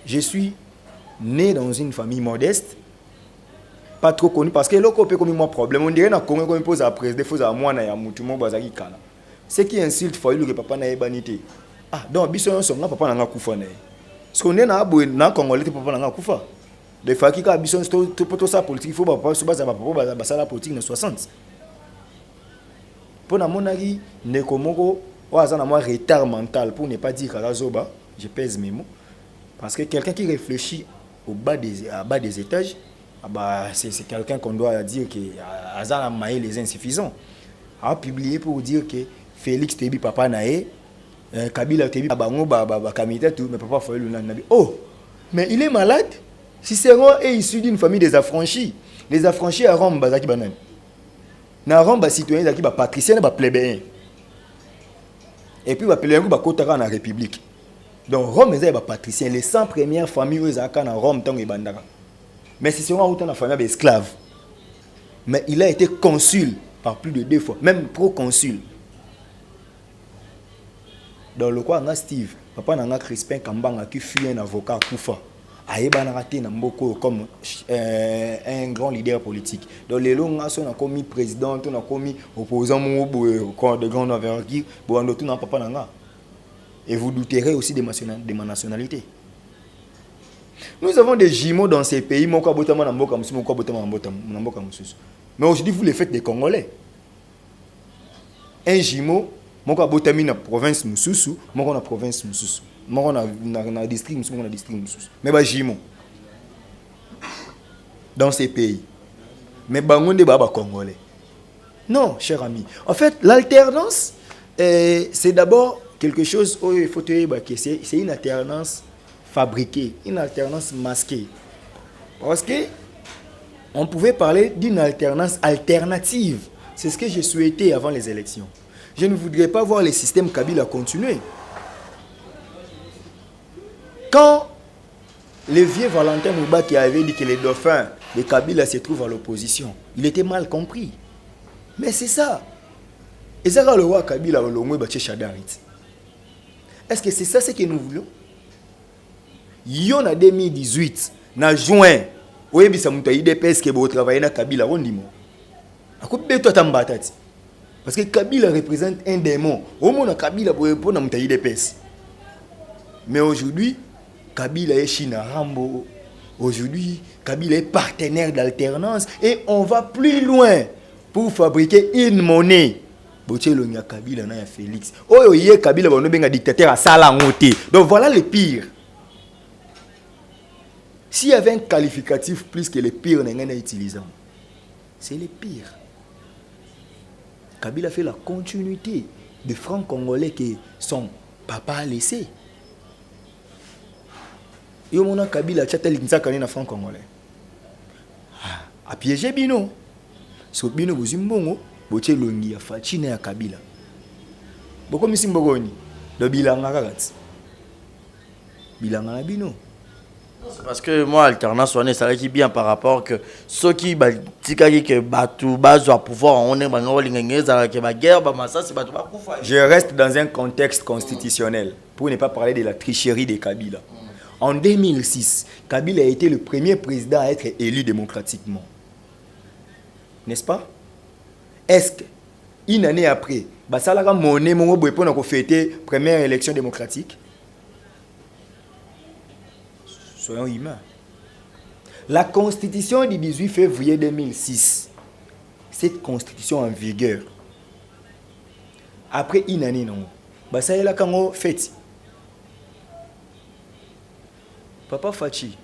Je suis né dans une famille modeste, pas trop connue, parce que là, on peut comme moi problème. On dirait que quand on pose après, des fois à moi, il y a tout le monde qui est là. Ce qui insulte, il faut que papa n'a pas banité. Ah, donc, bisous, on papa n'a pas koufa. Ce qu'on est dans le Congolais, papa n'a pas koufa. Des fois, qui a bisous, tout pour ça politique, il faut pas se baser sur la politique de 60. Pour mon avis, Nekomoko. Ou à un retard mental pour ne pas dire Karazoba, je pèse mes mots. Parce que quelqu'un qui réfléchit bas des étages, c'est quelqu'un qu'on doit dire que Azan a maillé les insuffisants. a publié pour dire que Félix Tebi papa naé, Kabila Tebi bango kamite tout, mais papa Foye Nabi. Oh, mais il est malade. Cicéron est issu d'une famille des affranchis. Les affranchis à Rome, bazaki banan. Na Rome, ba citoyen zaki ba patricien, ba plébéien. Et puis ba plébéien ba kotaka na république. Donc Rome est ba patricien, les 100 premières familles où zaka na Rome tango ibandaka. Mais Cicéron a autant na famille esclave. Mais il a été consul par plus de 2 fois, même proconsul. Dans le quoi nga Steve, papa nanga Crispin Kambanga qui fut un avocat Koufa. Aïba n'a raté comme un grand leader politique. Donc les longs on a commis président, on a commis opposant de grande envergure, tout n'a pas nanga. Et vous douterez aussi de ma nationalité. Nous avons des jumeaux dans ces pays, mais aujourd'hui vous les faites des Congolais. Un jumeau, mon kabotami na province Mususu, mon na province Mususu. Mon na district Mususu, mon na district Mususu. Mais ba jumeau. Dans ces pays. Mais bangonde ba Congolais. Non, cher ami. En fait, l'alternance c'est d'abord quelque chose où il faut te dire que c'est une alternance fabriquée, une alternance masquée. Parce que on pouvait parler d'une alternance alternative. C'est ce que j'ai souhaité avant les élections. Je ne voudrais pas voir les systèmes Kabila continuer. Quand le vieux Valentin Mouba qui avait dit que les dauphins de Kabila se trouvent à l'opposition, il était mal compris. Mais c'est ça. Et ça, le roi Kabila est-ce que c'est ça ce que nous voulons? Yon a 2018, en juin, oui, mais ça m'a dit que vous travaillez dans Kabila, on dit moi. Parce que Kabila représente un démon. Au moins, Kabila pour répondre à des pèses. Mais aujourd'hui, Kabila est China Rambo. Aujourd'hui, Kabila est partenaire d'alternance. Et on va plus loin pour fabriquer une monnaie. Kabila na Félix. Oh, yé Kabila est un dictateur à Salangote. Donc voilà le pire. S'il y avait un qualificatif plus que le pire, c'est le pire. Kabila fait la continuité des francs congolais que son papa a laissé. Et au moment où Kabila a fait un franc congolais. A piégé Bino. Si Bino vous imbongo, vous avez l'ongi à Fachine à Kabila. Beaucoup de Simbogoni. De Bilanga Ragats. Bilanga Bino. C'est parce que moi, alternance, on est ça qui bien par rapport que ceux qui que Batou Bazo à pouvoir, on est guerre, je reste dans un contexte constitutionnel pour ne pas parler de la tricherie de Kabila. En 2006, Kabila a été le premier président à être élu démocratiquement. N'est-ce pas? Est-ce qu'une année après, Basalara Moné Mongo pour fêter la première élection démocratique? Soyons humains. La constitution du 18 février 2006, cette constitution en vigueur, après une année, non, ça y est là quand on fait. Papa Fachi,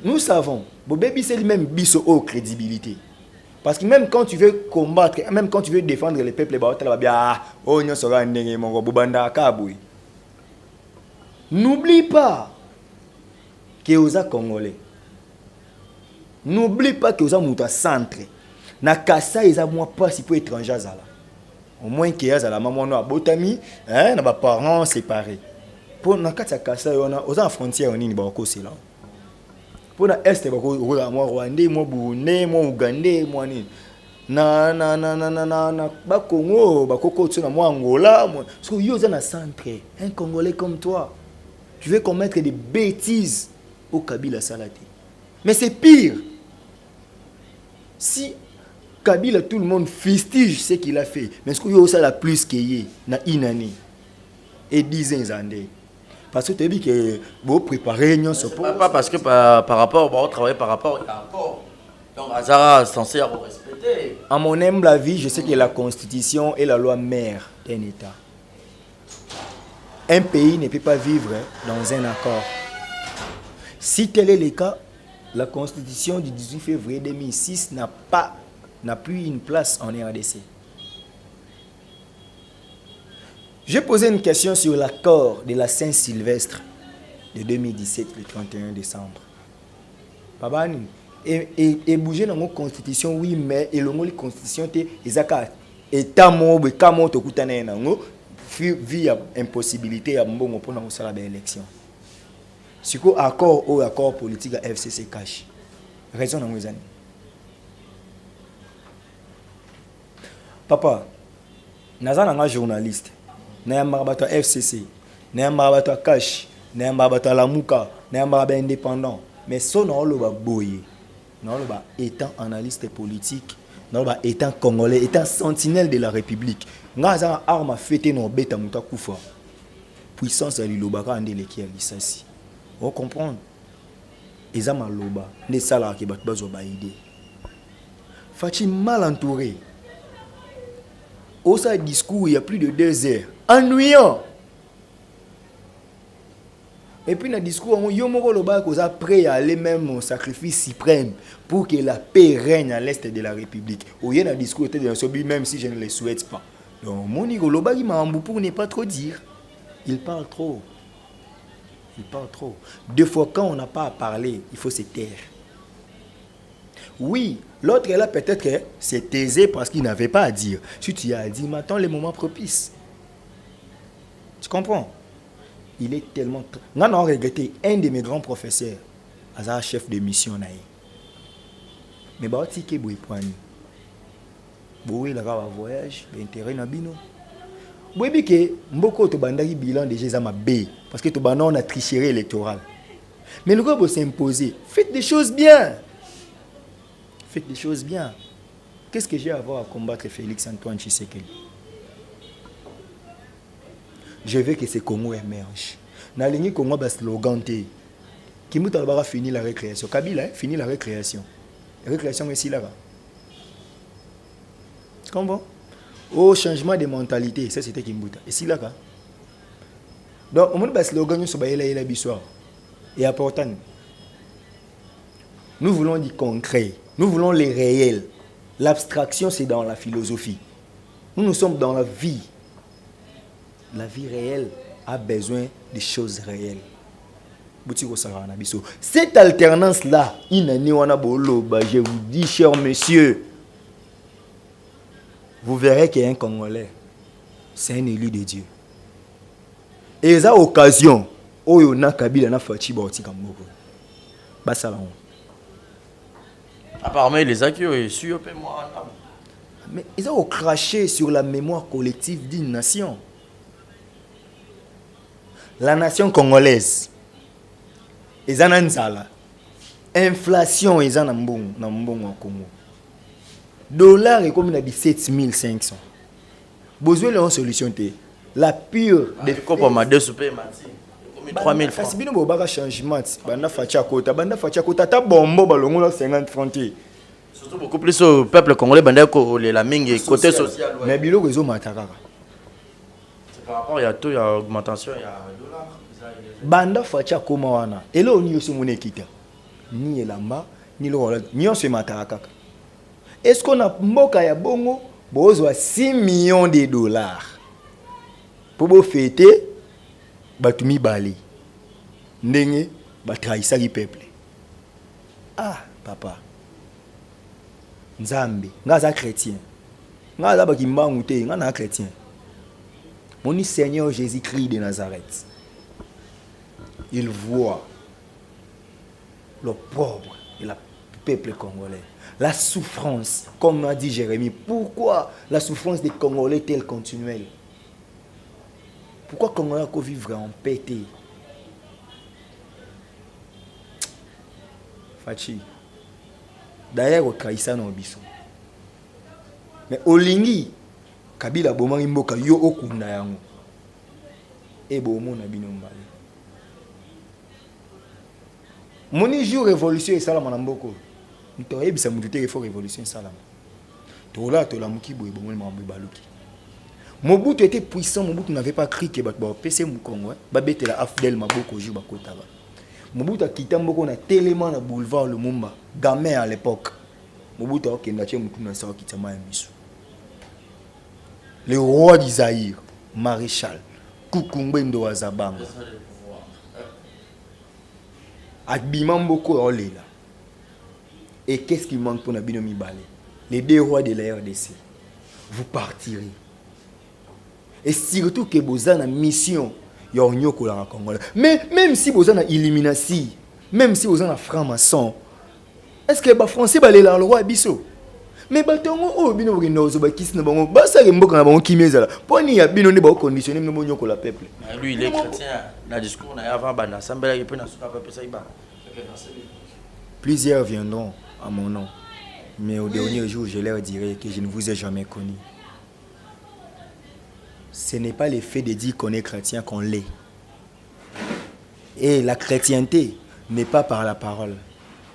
nous savons, Bobébi c'est lui-même biso au crédibilité. Parce que même quand tu veux combattre, même quand tu veux défendre les peuples, n'oublie pas que aux Congolais. N'oublie pas que aux Mouta centre. Na kassa ils a moins pas si pour étrangers là. Au moins que ya la maman na botami, hein, na ba parents séparés. Pour na kassa on a aux frontières on ni ba ko c'est là. Pour na est ba ko moi Rwandais, moi Burundais, moi Ougandais, moi ni na ba Congo, ba koko tu na moi Angola, moi. Parce que yo za na centre, un Congolais comme toi. Tu veux commettre des bêtises au Kabila Salati. Mais c'est pire. Si Kabila, tout le monde fustige ce qu'il a fait, mais est-ce qu'il y a aussi la plus qu'il y a une année et 10 ans. Parce que tu as dit que vous préparez une chose. Pas parce que par rapport au travail, par rapport à l'accord. Donc, Azara est censé respecter. À mon humble avis, je sais que la constitution est la loi mère d'un État. Un pays ne peut pas vivre dans un accord. Si tel est le cas, la constitution du 18 février 2006 n'a plus une place en RDC. J'ai posé une question sur l'accord de la Saint-Sylvestre de 2017, le 31 décembre. Papa, et bouger dans notre constitution, oui, mais et la constitution, et tamo, kamo, to kutane nango, via impossibilité à mbongo pour nous faire l'élection. C'est quoi accord ou accord politique à FCC cash? Raison dans mes années. Papa, naza nanga journaliste, na marabato FCC, na marabato cash, na marabato lamuka, na marabato indépendant, mais son nom le ba boye, non le ba étant analyste politique, non le ba étant congolais, étant sentinelle de la République, naza arme à fêter nos bêta muta kufa, puissance à l'ilobaka ande leki à l'issasi, on comprend, ils ont maloba, ne sala qui bat bazo ba idée, Fachi mal entouré. Au sein discours, il y a plus de 2 heures. Ennuyant. Et puis dans le discours, il y a prêt à aller même au sacrifice suprême pour que la paix règne à l'est de la République. Au lieu d'un discours, même si je ne le souhaite pas. Donc, mon Igoloba, il m'a pour ne pas trop dire. Il parle trop. Il parle trop. Deux fois, quand on n'a pas à parler, il faut se taire. Oui, l'autre là, peut-être que c'est aisé parce qu'il n'avait pas à dire. Si tu as dit, maintenant les moments propices. Tu comprends? Il est tellement... On a regretté un de mes grands professeurs, un chef de mission. Mais bah, tu sais, il a un voyage, l'intérêt n'a bino. Oui, que beaucoup de bandari bilan déjà ma B parce que tu on a tricherie électorale. Mais le gars va s'imposer. Faites des choses bien. Faites des choses bien. Qu'est-ce que j'ai à voir à combattre Félix Antoine Tshisekedi? Je veux que ce Congo émerge. Dans le Congo, il y a un slogan. Kimouta a fini la récréation. Kabila fini la récréation. La récréation est ici là. Tu comprends? Au changement de mentalité, ça c'était Kimouta. Et ici là. Donc, on a un slogan sur la bissoire. Et important. Nous voulons du concret. Nous voulons les réels. L'abstraction, c'est dans la philosophie. Nous sommes dans la vie. La vie réelle a besoin de choses réelles. Cette alternance-là, je vous dis, chers messieurs, vous verrez qu'il y a un Congolais. C'est un élu de Dieu. Et ça, occasion, apparemment, les accueille sur moi. Mais ils ont craché sur la mémoire collective d'une nation. La nation congolaise. Ils ont une sala. Inflation, ils ont un bon au Congo. Dollar est comme 17 500. Besoin de une solution. La pure des copains m'a deux soupers, 3 000 francs. Si vous avez un changement, banda facha kota ta bombo balongo 50 francs. Surtout beaucoup plus au peuple congolais banda ko la mingi côté social. Mais bilo réseau mataka. C'est par rapport il y a tout, il y a augmentation, il y a dollar. Banda facha koma wana. Et là on y aussi mon équité. Ni elamba, ni lo ni on se mataka. Est-ce qu'on a mboka ya bongo bozo 6 millions de dollars pour vous fêter batumi bali ndenge batrahisa li peuple. Ah papa nzambe ngaza chrétien ngaza bakimbangu te ngana chrétien mon Seigneur Jésus-Christ de Nazareth, il voit le pauvre et le peuple congolais, la souffrance, comme a dit Jérémie. Pourquoi la souffrance des Congolais est-elle continuelle? Pourquoi les Congolais vivent en paix? Fachi. D'ailleurs, au Kaïsa non biso. Mais au Lingi, Kabila bomani mboka yo okunda yango. Et bomo na bino mbale. Moni jour révolution et salama na mboko. Nto ebisa mutu te faut révolution et salama. To la muki boye bomoni mambo baluki. Mobutu était puissant, Mobutu n'avait pas cru que PC Mukongo, Babetela Afdel Maboko Jou Bakotaba. Mobutu a quitté Mboko na tellement na boulevard Lumumba, gamin à l'époque. Mobutu a quitté Mutu na Sawa Kitama et Misu. Le roi d'Isaïr, maréchal Kukumbendo Azabanga Abima Mboko Olela. Et qu'est-ce qui manque pour Nabino Mibale? Les deux rois de la RDC. Vous partirez. Et surtout que vous avez une mission. Mais même si vous avez une élimination, même si vous avez un franc-maçon, est-ce que les Français vont aller dans le roi Bisso? Mais batongo o bino bino zo ba kisna bango basa ke mboka na bango kimeza poni ya bino ne ba conditionner no nyoko la peuple. Lui il est chrétien, na discours na avant bana sambela ke pe na suka peuple ça iba. Plusieurs viendront à mon nom, mais au dernier jour je leur dirai que je ne vous ai jamais connu. Ce n'est pas le fait de dire qu'on est chrétien qu'on l'est. Et la chrétienté n'est pas par la parole,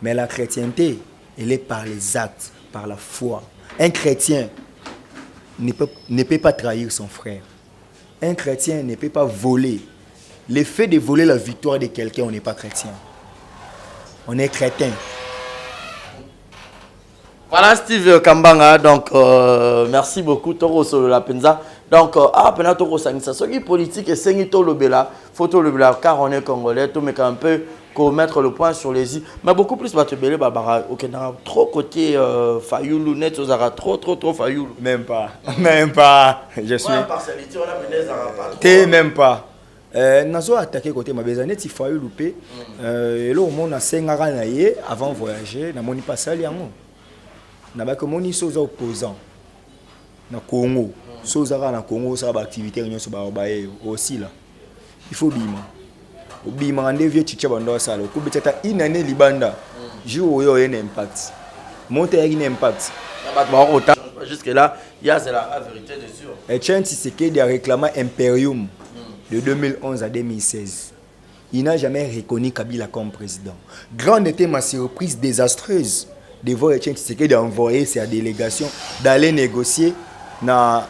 mais la chrétienté elle est par les actes, par la foi. Un chrétien ne peut pas trahir son frère. Un chrétien ne peut pas voler. Le fait de voler la victoire de quelqu'un, on n'est pas chrétien. On est crétin. Voilà Steve Kambanga, donc merci beaucoup Toro sur la Penza. Donc pendant Toro Sangisa, ce qui est politique et c'est le bela, photo le bela car on est congolais, tout mais un peu mettre le point sur les i. Mais beaucoup plus va te belé Barbara, OK, trop côté Fayoulou net aux ara trop Fayoulou. Même pas. Je suis partialité on a mené pas. T'es même pas. Nazo attaqué côté ma besoin net il faut loupé. Et là au monde a sengara naie avant voyager, na moni pas ça liamo. Na ba que moni soza opposant. Na Congo. Soza na Congo ça ba activité réunion sur ba aussi là. Il faut bima. Bima ande vieux chicha bando ça là. Ko betata une année libanda. Jour yo un impact. Monter un impact. Jusque là, il y a la vérité de sûr. Et Etienne Tshisekedi a réclamé Imperium de 2011 à 2016. Il n'a jamais reconnu Kabila comme président. Grande était ma surprise désastreuse de voir Etienne Tshisekedi envoyer sa délégation d'aller négocier na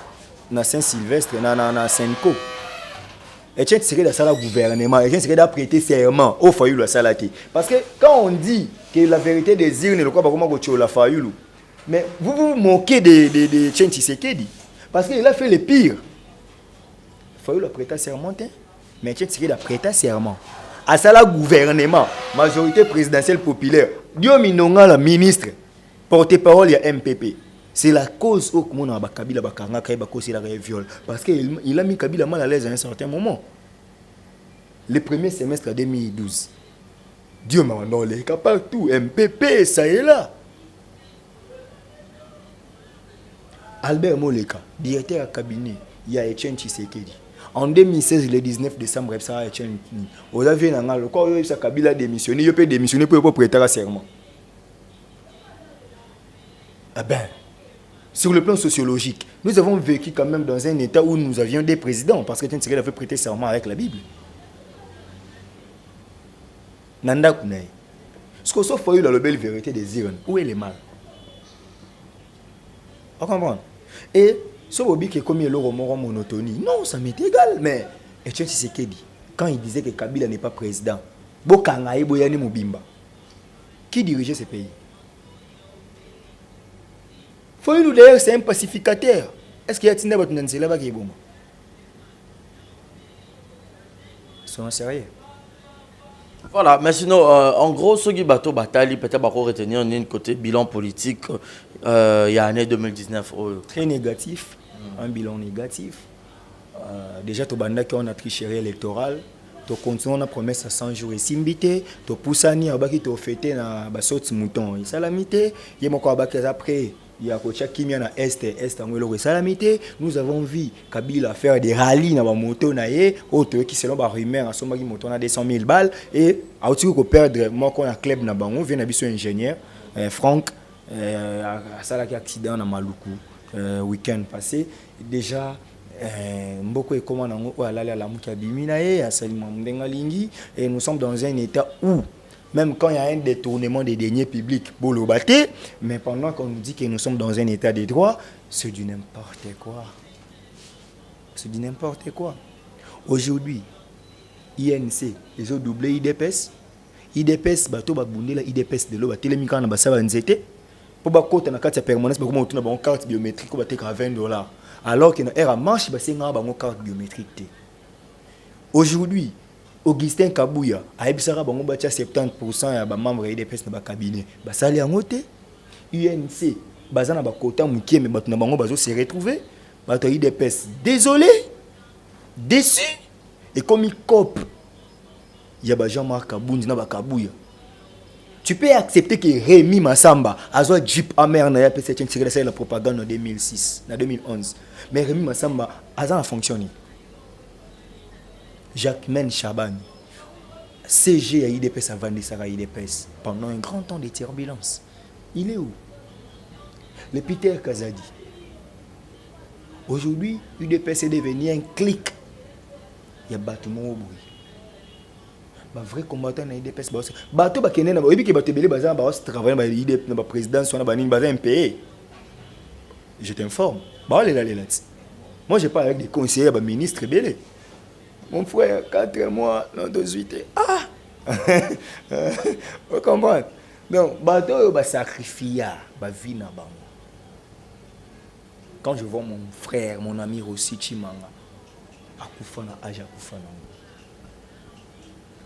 Saint-Sylvestre, na Senko. Etienne Tshisekedi a ça gouvernement. Etienne Tshisekedi a prêté serment au Fayoulou à Salati. Parce que quand on dit que la vérité des urnes, le quoi comment go la Fayoulou. Mais vous vous moquez de Etienne Tshisekedi parce qu'il a fait le pire. Fayoulou a prêté serment, mais Etienne Tshisekedi a prêté serment. À ça la gouvernement, majorité présidentielle populaire. Dio Minonga la ministre, porte-parole il y a MPP. C'est la cause où on a Kabila Bakanga Kaiba Kosi la viol parce qu'il a mis Kabila mal à l'aise à un certain moment. Le premier semestre 2012. Dieu m'a donné partout MPP ça est là. Albert Moleka, directeur à cabinet, il y a Etienne Tshisekedi. En 2016, le 19 décembre, ça a Etienne. Vous avez le corps de Kabila démissionné, il peut démissionner pour prêter un serment. Eh bien, sur le plan sociologique, nous avons vécu quand même dans un état où nous avions des présidents, parce que Etienne Tshisekedi a fait prêter serment avec la Bible. Nanda Kounaï. Ce qu'on s'offre dans la belle vérité des urnes, où est le mal? Vous comprenez? Et ce hobby qui est comme il a monotonie, non, ça m'est égal. Mais Etienne Tshisekedi, quand il disait que Kabila n'est pas président, Bokangaï Boyani Mubimba, qui dirigeait ce pays? Fayoulou d'ailleurs, c'est un pacificateur. Est-ce qu'il y a Tinda Batundansela Bakiboma? Soyons sérieux. Voilà, mais sinon, en gros, ce qui bateau bataille, peut-être retenir un côté bilan politique, il y a l'année 2019. Très négatif, un bilan négatif. Déjà, on a tricherie électorale. Tu continues on a promesse à 100 jours et simbité. Tu pousses à nier, tu fêtes na basot mouton. Et salamité, il y a encore après. Il y a Kocha Kimia na Est Angolo Salamité. Nous avons vu Kabila faire des rallyes dans la moto naie, autre qui selon la rumeur à son mari moto na 200 000 balles et à outil ko perdre moi qu'on a club na bango vient abisso ingénieur Franck à ça qui accident na Maluku week-end passé déjà mboko e comment nango o alala la muka bimina e asalima mdenga lingi et nous sommes dans un état où même quand il y a un détournement des deniers publics, mais pendant qu'on nous dit que nous sommes dans un état de droit, c'est du n'importe quoi. C'est du n'importe quoi. Aujourd'hui, INC, ils ont doublé IDPS. IDPS, bateau babundela IDPS de l'eau, télémica na basaba nzete. Pour ba kota na carte ya permanence ba comment tuna ba carte biométrique ko ba te ka $20 alors que na era marche ba senga ba carte biométrique. Aujourd'hui, Augustin Kabouya a ebisaka bango ba 70% ya ba membres ya IDPS na ba cabinet. Ba sali yango te. UNC bazana ba kota mukie mais batu na bango bazo se retrouver. Bato IDPS désolé, déçu et comme il cop. Il y a Jean-Marc Kaboundi na ba Kabouya. Tu peux accepter que Rémi Massamba a un Jeep amer na ya PC tiré la propagande en 2006, en 2011. Mais Rémi Massamba a fonctionné. Jacquemaine Chaban, CG à IDPS a vendu ça à IDPS pendant un grand temps de turbulence. Il est où? Le Peter Kazadi. Aujourd'hui, IDPS est devenu un clic. Il y a bâtiment au bruit. Ba vrai combattant na IDPS ba bato ba kene na ba obi ke bato belé bazan ba travailler ba IDPS na ba président so na ba nini bazan MP. Je t'informe. Ba les là. Moi je parle avec des conseillers ba ministre belé. Mon frère 4 mois non 18. Ah. Vous comprenez? Donc bato ba sacrifier ba vie na bango. Quand je vois mon frère, mon ami Rossi Chimanga akufa na âge akufa na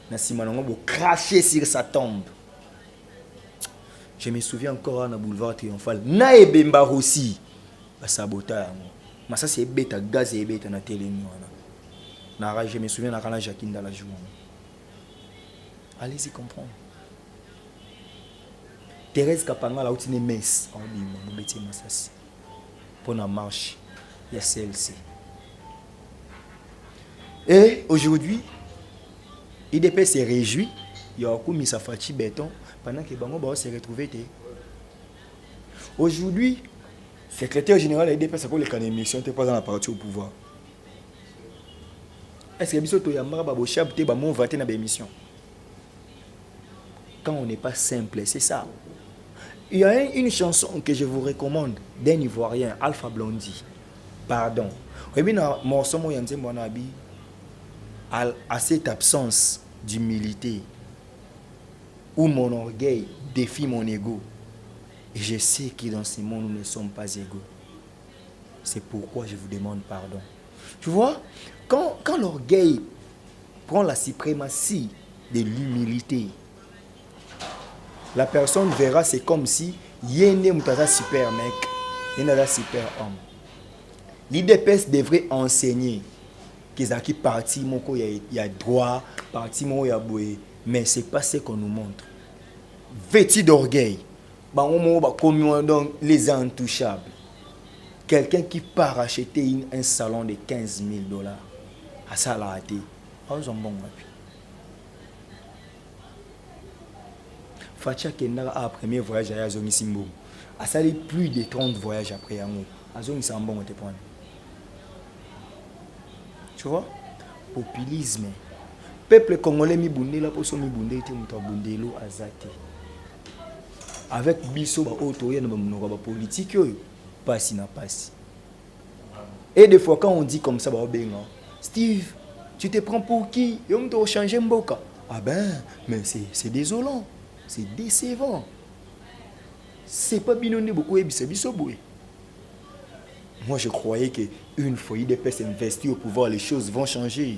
Nassimanongo bo cracher sur sa tombe. Je me souviens encore na boulevard Triomphal. Na ebemba aussi. Ba sabota yango. Mais ça c'est bête gaz et bête na télé wana. Na je me souviens na kana Jacqueline dans la journée. Allez-y comprendre. Thérèse Kapanga la outine messe en bima mo beti masasi. Pour la marche, il y a celle-ci. Et aujourd'hui, IDPS s'est réjoui, il y a beaucoup mis sa fachi béton pendant que Bango Bao s'est retrouvé. Aujourd'hui, secrétaire général de l'IDPS a pour les émissions, tu n'es pas dans la partie au pouvoir. Est-ce que Bissot Toyamara Babochab te bamon voté dans l'émission? Quand on n'est pas simple, c'est ça. Il y a une chanson que je vous recommande d'un Ivoirien, Alpha Blondy. Pardon. Oui, bien, morceau moi yanze monabi à cette absence d'humilité où mon orgueil défie mon ego. Et je sais que dans ce monde, nous ne sommes pas égaux. C'est pourquoi je vous demande pardon. Tu vois, quand l'orgueil prend la suprématie de l'humilité, la personne verra, c'est comme si Yéné Moutaza super mec, Yéné super homme. L'IDPS devrait enseigner qu'ils ont parti, il y a droit, parti, il y a boué. Mais ce n'est pas ce qu'on nous montre. Vêtu d'orgueil, donc les intouchables. Quelqu'un qui part acheter un salon de $15,000 à ça l'a raté. Fatia Kenda a premier voyage à Azongi Simbo. A sali plus de 30 voyages après Yango. Azongi Sambon te prendre. Tu vois? Populisme. Peuple congolais mi bundé la poso mi bundé te muta bundelo azate. Avec biso ba otoye na ba munoko ba politique yo. Passi na passi. Et des fois quand on dit comme ça ba obenga. Steve, tu te prends pour qui? Yo mto changer mboka. Ah ben, mais c'est désolant. C'est décevant. C'est pas binonné beaucoup et moi je croyais qu'une fois IDPS investit au pouvoir, les choses vont changer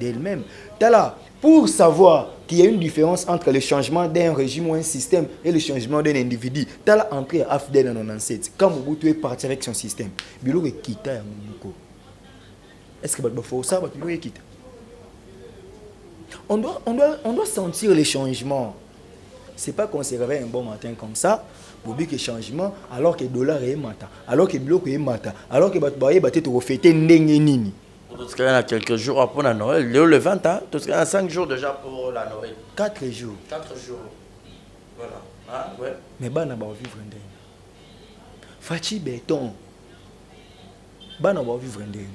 d'elles-mêmes. Là, pour savoir qu'il y a une différence entre le changement d'un régime ou un système et le changement d'un individu, tu as entré à AFDEL en 97. Quand Mobutu est parti avec son système, Bilo est quitté à Mobutu. Est-ce que tu faut ça? On doit sentir les changements. C'est pas qu'on se réveille un bon matin comme ça pour dire que changement alors que le dollar est matin, alors que le bloc est matin, alors que le bateau est reflété n'engeni. Tout ce qu'il y a quelques jours après la Noël, le 20 ans, tout ce qu'il y a 5 jours déjà pour la Noël. 4 jours. 4 jours. Voilà. Ah, ouais. Mais bana ba vivre ndenge. Fachi béton. Bana ba vivre ndenge.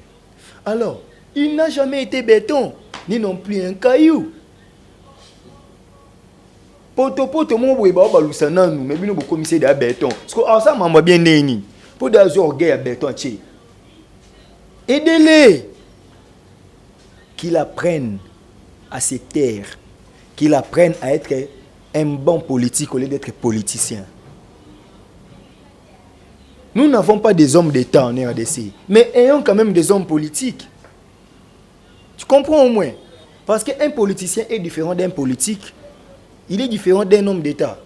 Alors, il n'a jamais été béton, ni non plus un caillou. Poto mon boy ba balusa nanu mais bino bo commissaire de béton parce que ça m'a bien neni pour des orgueils à béton tché aidez-les qu'ils apprennent à se taire, qu'ils apprennent à être un bon politique au lieu d'être politicien. Nous n'avons pas des hommes d'État en RDC, mais ayons quand même des hommes politiques. Tu comprends au moins? Parce qu'un politicien est différent d'un politique. Il est différent d'un homme d'État.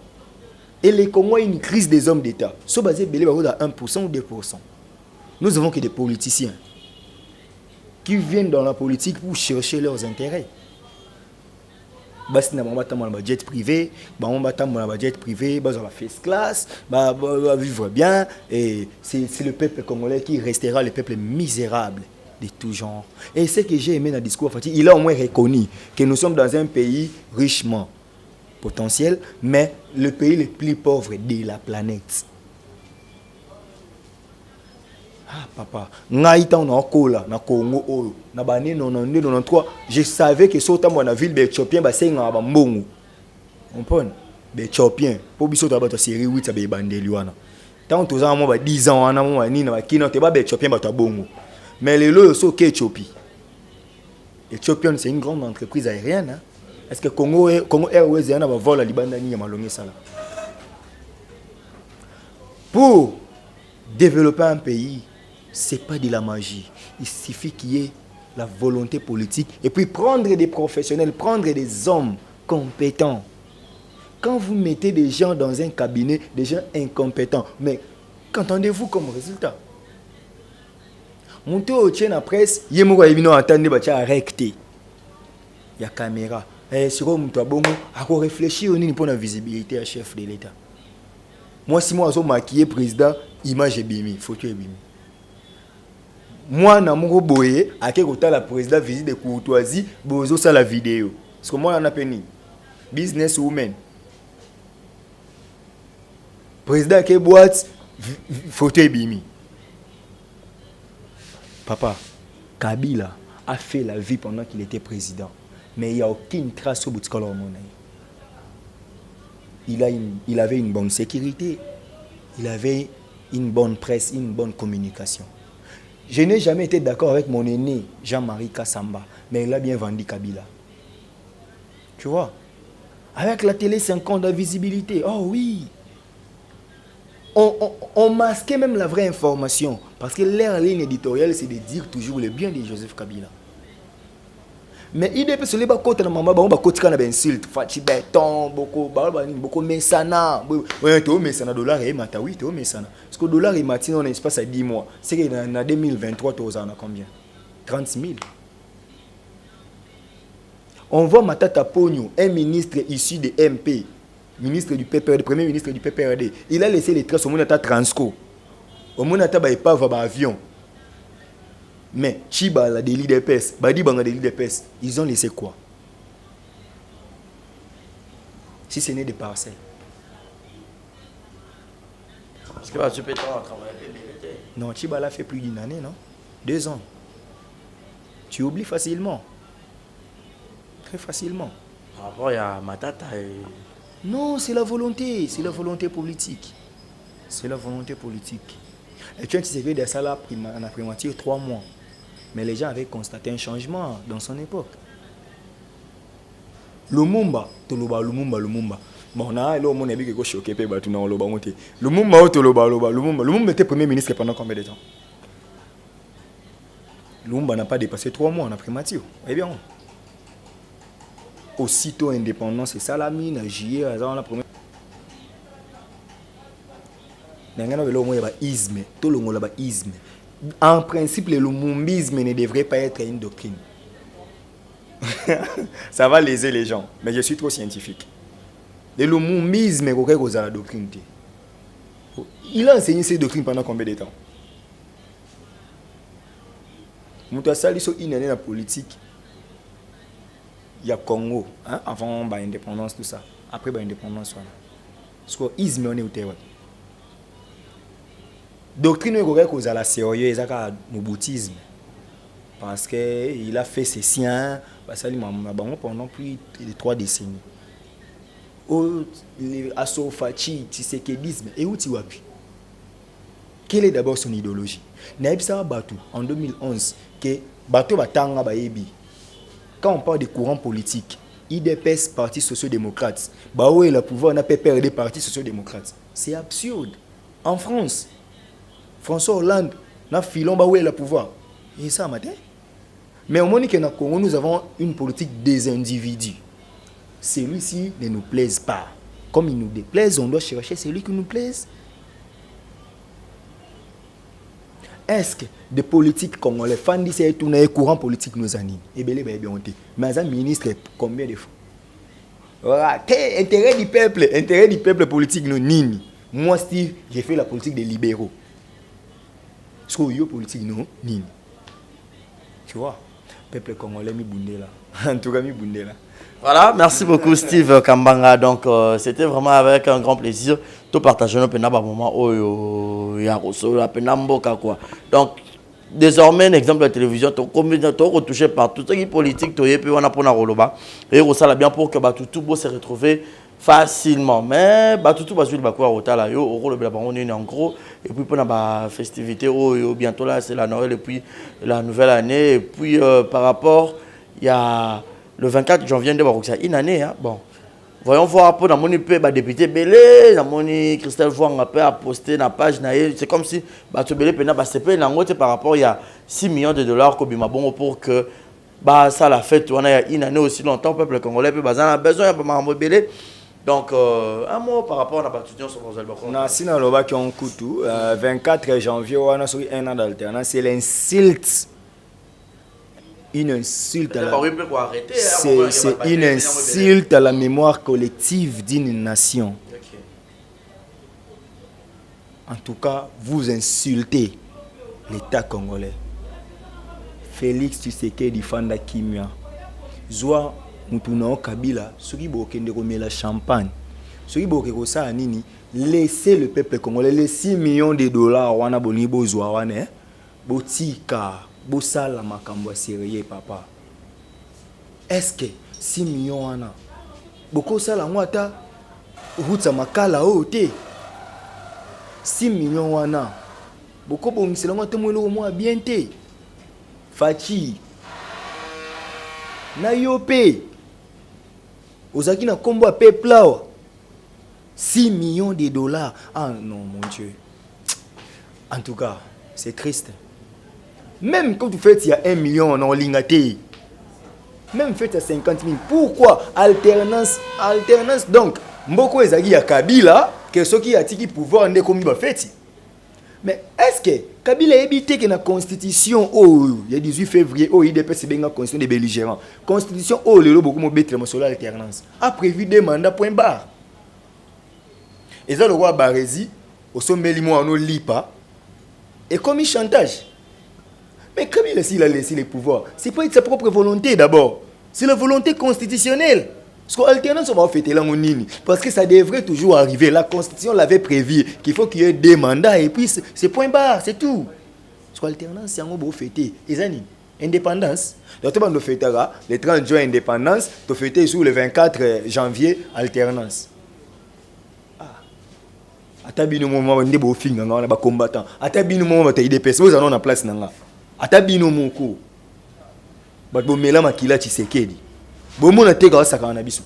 Et les Congo ont une crise des hommes d'État. Ce basé à 1% ou 2%. Nous avons que des politiciens qui viennent dans la politique pour chercher leurs intérêts. Basi na mama ta mona jet privé, ba mama ta mona jet privé, ba la first class, ba vivre bien et c'est le peuple congolais qui restera le peuple misérable de tout genre. Et ce que j'ai aimé dans le discours Fati, il a au moins reconnu que nous sommes dans un pays richement potentiel, mais le pays le plus pauvre de la planète. Ah papa, ngaïta on a kola na Congo oyo na bané 92 93, je savais que sota mo na ville d'Éthiopien ba senga ba mbongo. On pone d'Éthiopien po biso ta ba ta série 8 ba bandeli wana. Tant tous ans mo ba 10 ans wana mo ni na ba kino te ba d'Éthiopien ba ta bongo. Mais les lots so ke Éthiopie. Éthiopien c'est une grande entreprise aérienne hein? Est-ce que Congo Airways yana ba vol à libanda ni ya malonge sala. Pour développer un pays, c'est pas de la magie. Il suffit qu'il y ait la volonté politique et puis prendre des professionnels, prendre des hommes compétents. Quand vous mettez des gens dans un cabinet, des gens incompétents, mais qu'entendez-vous comme résultat? Montez au tien à presse, il y a arrêté. Il y a caméra. Et sur le bon, à quoi réfléchir pour la visibilité à chef de l'État. Moi, si moi, je suis maquillé président, image est bimi, photo est bimi. Moi, na mon boye, à quel côté la président visite de courtoisie, bozo ça la vidéo. Parce que moi, on a peine business woman. Président qui boîte, photo est bimi. Papa, Kabila a fait la vie pendant qu'il était président, mais il n'y a aucune trace au bout de ce il avait une bonne sécurité, il avait une bonne presse, une bonne communication. Je n'ai jamais été d'accord avec mon aîné, Jean-Marie Kassamba, mais il a bien vendu Kabila. Tu vois? Avec la télé 5 ans de visibilité, oh oui! On masquait même la vraie information, parce que leur ligne éditoriale, c'est de dire toujours le bien de Joseph Kabila. Mais il est sur les côté de maman, on va côté quand on a insulte, Fati béton, beaucoup mesana, to mesana dollar et mata oui, to mesana. Parce que dollar et matin on espace à 10 mois. C'est que en 2023 tu as combien? 30 000. On voit Matata Pogno, un ministre issu de MP, ministre du PPRD, premier ministre du PPRD. Il a laissé les traces au Monata Transco. Au Monata ba épave ba avion. Mais Chiba la délit de peste, Badi Banga délit de peste, ils ont laissé quoi? Si ce n'est des parcelles. Parce que tu peux travailler. Non, Chiba l'a fait plus d'une année, non? 2 ans. Tu oublies facilement. Très facilement. Par rapport à Matata et... Non, c'est la volonté politique. C'est la volonté politique. Et tu as dit que ça là en a primature 3 mois. Mais les gens avaient constaté un changement dans son époque. Lumumba. Bon, là, on a vu que choqué, Lumumba était premier ministre pendant combien de temps? Lumumba n'a pas dépassé 3 mois en a primature. Eh bien, aussitôt indépendance, c'est Salamine, juillet, la première. En principe, le lumumbisme ne devrait pas être une doctrine. Ça va léser les gens, mais je suis trop scientifique. Le lumumbisme est la doctrine. Il a enseigné ces doctrines pendant combien de temps? Une année la politique. Il y a Congo, hein, avant l'indépendance, tout ça. Après l'indépendance, parce que l'isme on est au terrain. Doctrine est cause à la sérieux, c'est le bouddhisme. Parce qu'il a fait ses siens pendant plus de 3 décennies. Assofachi, Tshisekedisme, et où tu vois? Quelle est d'abord son idéologie? Naïbsa Batou, en 2011, que Batou Batanga Baebi. Quand on parle des courants politiques, IDPS, Parti social-démocrate, Bao et le pouvoir n'a pas perdu des partis social-démocrates. C'est absurde. En France, François Hollande na filon ba où est le pouvoir. Et ça matin. Mais au moment que na Congo nous avons une politique des individus. Celui-ci ne nous plaise pas. Comme il nous déplaise, on doit chercher celui qui nous plaise. Est-ce que des politiques congolais, fans disent tout le courant politique nous anime? Et bien, bien, mais un ministre, combien de fois? Voilà, intérêt du peuple politique, nous, nini. Moi, Steve, j'ai fait la politique des libéraux. Ce que yo politique, non, nini. Tu vois, peuple congolais, mi bundé là. En tout cas, mi bundé là. Voilà, merci beaucoup Steve Kambanga. Donc c'était vraiment avec un grand plaisir de partager nos pénabas moment où il y a la pénamboka quoi. Donc désormais un exemple de la télévision, tu retouché par tout ce qui est politique, tu es puis on a pour la roloba et ça là bien pour que tout beau se retrouver facilement. Mais tout va suivre bakwa hôtel là yo au rôle de on est en gros et puis pour la festivité bientôt là c'est la Noël et puis la nouvelle année et puis par rapport il y a le 24 janvier, c'est une année. Hein? Bon. Voyons voir pour la député Belé, la Christelle Voang a posté la page. C'est comme si Belé par rapport il y a 6 millions de dollars pour que ça la fête. On a une année aussi longtemps, le peuple congolais a besoin de Belé. Donc, un mot par rapport à la participation sur vos albums. On a si dans le qui ont coutu 24 janvier, on a sorti un an d'alternance. C'est l'insulte. Une insulte c'est une insulte à la mémoire collective d'une nation. Okay. En tout cas, vous insultez l'État congolais. Félix Tshisekedi Fanda Kimia. Zoa Mutunao Kabila, ceux qui bokende la champagne. Ceux qui bokende ça nini, laissez le peuple congolais les 6 millions de dollars wana boni bozwa wana botika. Bosala makambo sérieux papa. Est-ce que 6 millions wana boko sala ngwata route makala ote 6 millions wana boko bongisela ngwata mwelo mo bien te Fachi na yope ozaki na kombo peuple 6 millions de dollars. Ah non mon Dieu. En tout cas, c'est triste. Même quand vous faites il y a 1 million en lingaté. Même faites à 50 000. Pourquoi alternance? Alternance donc. Mboko ezagi ya Kabila que ceux qui a tiki pouvoir ne comme ba fait. Mais est-ce que Kabila évité que la constitution il y a 18 février IDP c'est bien la constitution des belligérants. Constitution le beaucoup mo betre mo sur alternance. A prévu des mandats point barre. Et ça le roi Barési au sommet limo en lipa et commis chantage. Mais comme il a laissé les pouvoirs, ce n'est pas de sa propre volonté d'abord. C'est la volonté constitutionnelle. Parce qu'alternance, on va fêter là, parce que ça devrait toujours arriver. La Constitution l'avait prévu qu'il faut qu'il y ait des mandats et puis c'est point barre, c'est tout. Parce qu'alternance, c'est un beau fêter. Et ça, indépendance. Donc, tu vas fêter le 30 juin, indépendance. Tu fêter sur le 24 janvier, alternance. Atabino moment on est beau film, on a combattant. Atabino moment tu as des personnes, vous en avez en place nanga. Atabino moko. Bo mela makila Tshisekedi. Bo mona te ka saka na biso.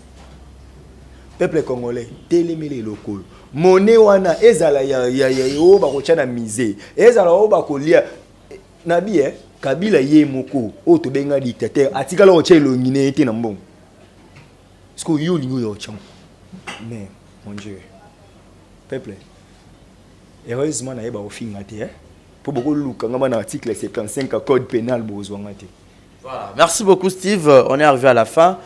Peuple congolais, télémélé local. Monnaie wana ezala ya o ba ko tchana misé. Ezala o ba ko lia nabi Kabila ye moko o to benga dictateur atikala o tchelo ngine te na mbongo. Sko yo lingo yo tcham. Mais mon Dieu. Peuple. Heureusement na yeba o finga te pour beaucoup luka ngama na article 55 code pénal bozwanga te. Voilà, merci beaucoup Steve. On est arrivé à la fin.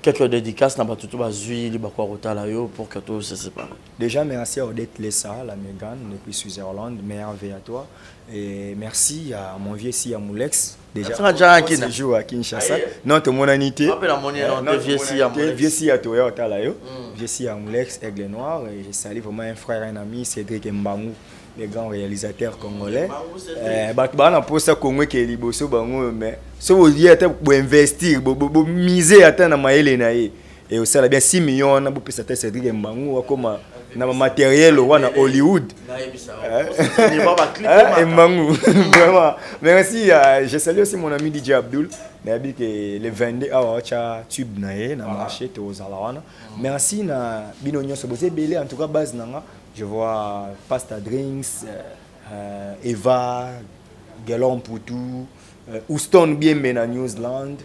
Quelques dédicaces n'a pas tout bazui li bakwa rota yo pour que tout se sépare. Déjà merci à Odette Lessa, la Mégane depuis Switzerland, merveille à toi et merci à mon vieux si à Moulex déjà jour à Kinshasa. Non ton monanité. Appelle la monnaie non vieux si à Moulex. Vieux si à toi là yo. Vieux si à Moulex Aigle Noir et je salue vraiment un frère et un ami Cédric Mbangou. Les grands réalisateurs congolais. Bana posa Congo ke liboso bango mais so vous dire pour investir, pour miser atteindre na maele na ye. Et aussi là bien 6 millions na pour pesa Cédric Mbangou comme na matériel wana Hollywood. Mbangou vraiment. Merci, je salue aussi mon ami DJ Abdul. Nabi que le 22 awa tube na ye na marché to zalawana. Merci na binonyo so bozé belé en tout cas base nanga. Je vois Pasta Drinks, Eva, Galon Poutou, Houston bien na New Zealand.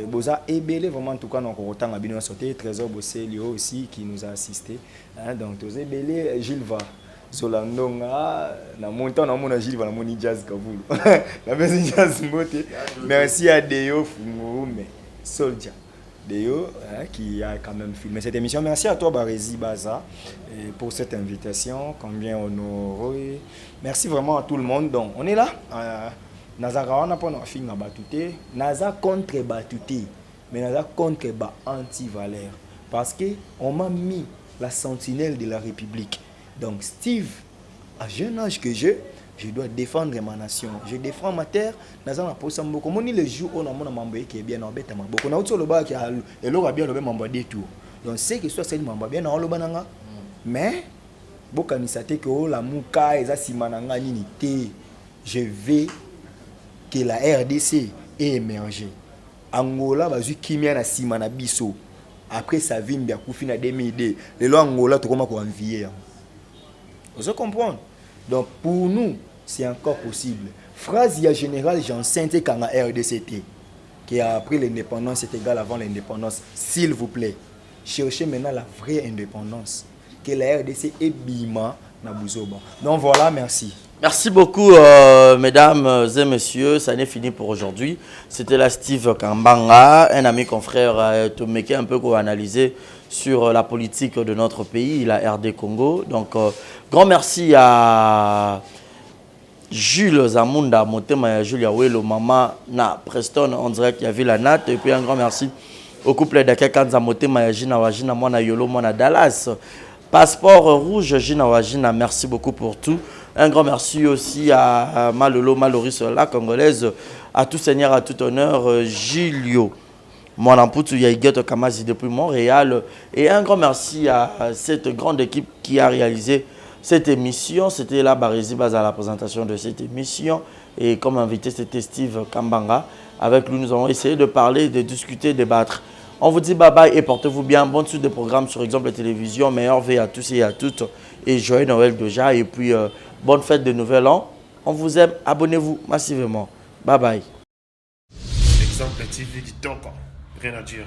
Boza ebele vraiment en tout cas donc autant à bien sauté Trésor Bossé Lio aussi qui nous a assisté donc tous ebele Gilles Va Zolandonga na montant na mona Gilles Va na moni jazz Kabulu la maison jazz mbote merci à Deo Fungume Soldier Deo qui a quand même filmé cette émission. Merci à toi Barési Baza pour cette invitation combien honoré. Merci vraiment à tout le monde. Donc on est là Naza kawana pona finga batute, naza contre batute, mais naza contre ba anti-valeur parce que on m'a mis la sentinelle de la République. Donc Steve, à jeune âge que je dois défendre ma nation. Je défends ma terre, naza na posa mboko. Moni le jour où on a mon mamboye qui est bien en bête maboko. Na utso loba qui a et l'ora bien le mambo des tours. Donc c'est que soit c'est mambo bien na loba nanga. Mais boka ni sate que la muka eza simananga nini te. Je vais que la RDC est émergée. Angola va jouer kimia na sima na biso. Après sa vie bien koufi na 2002. Les lois Angola to comment envier. Vous comprenez? Donc pour nous c'est encore possible. Phrase ya général Jean Sainte quand la RDC qui a appris l'indépendance c'est égal avant l'indépendance. S'il vous plaît, cherchez maintenant la vraie indépendance. Que la RDC est bima na buzoba. Donc voilà, merci. Merci beaucoup, mesdames et messieurs. Ça n'est fini pour aujourd'hui. C'était la Steve Kambanga, un ami confrère Tomeke, un peu qu'on a analysé sur la politique de notre pays, la RD Congo. Donc, grand merci à Jules Zamunda, Motema Julia Welo, maman na Preston, on dirait qu'il y avait la natte. Et puis un grand merci au couple d'Akakanza Motema Yajina Wajina, Mona Yolo, Mona Dallas. Passeport rouge, Gina Wajina, merci beaucoup pour tout. Un grand merci aussi à Malolo, Maloris, la Congolaise, à tout seigneur, à tout honneur, Gilio, mon amputu Yaïgueto Kamazi depuis Montréal. Et un grand merci à cette grande équipe qui a réalisé cette émission. C'était là Barési Baz à la présentation de cette émission. Et comme invité, c'était Steve Kambanga. Avec lui, nous avons essayé de parler, de discuter, débattre. On vous dit bye bye et portez-vous bien. Bonne suite de programmes sur Exemple Télévision. Meilleure veille à tous et à toutes. Et joyeux Noël déjà. Et puis, bonne fête de Nouvel An. On vous aime. Abonnez-vous massivement. Bye bye. Exemple TV qui toque. Rien à dire.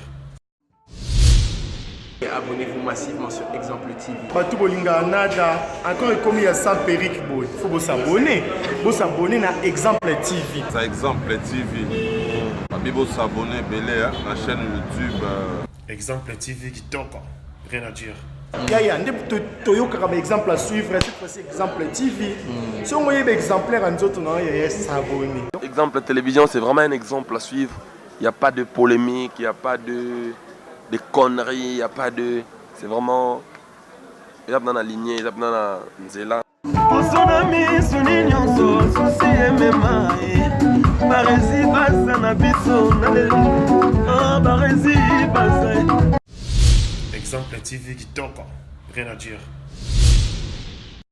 Et abonnez-vous massivement sur Exemple TV. Batou Bolinga Nada, encore comme il y a 100 périques, il faut s'abonner. Vous s'abonner à Exemple TV. C'est Exemple TV. Bibo s'abonner belé la chaîne YouTube. Exemple TV qui toque. Rien à dire. Il y a un exemple à suivre, cette fois-ci Exemple TV. Si on voit un exemplaire en autres, il y a s'abonner. Exemple télévision, c'est vraiment un exemple à suivre. Il n'y a pas de polémique, il n'y a pas de conneries, il n'y a pas de... C'est vraiment... Il y a dans la lignée, il y a dans la nzela. Exemple TV qui toque. Rien à dire.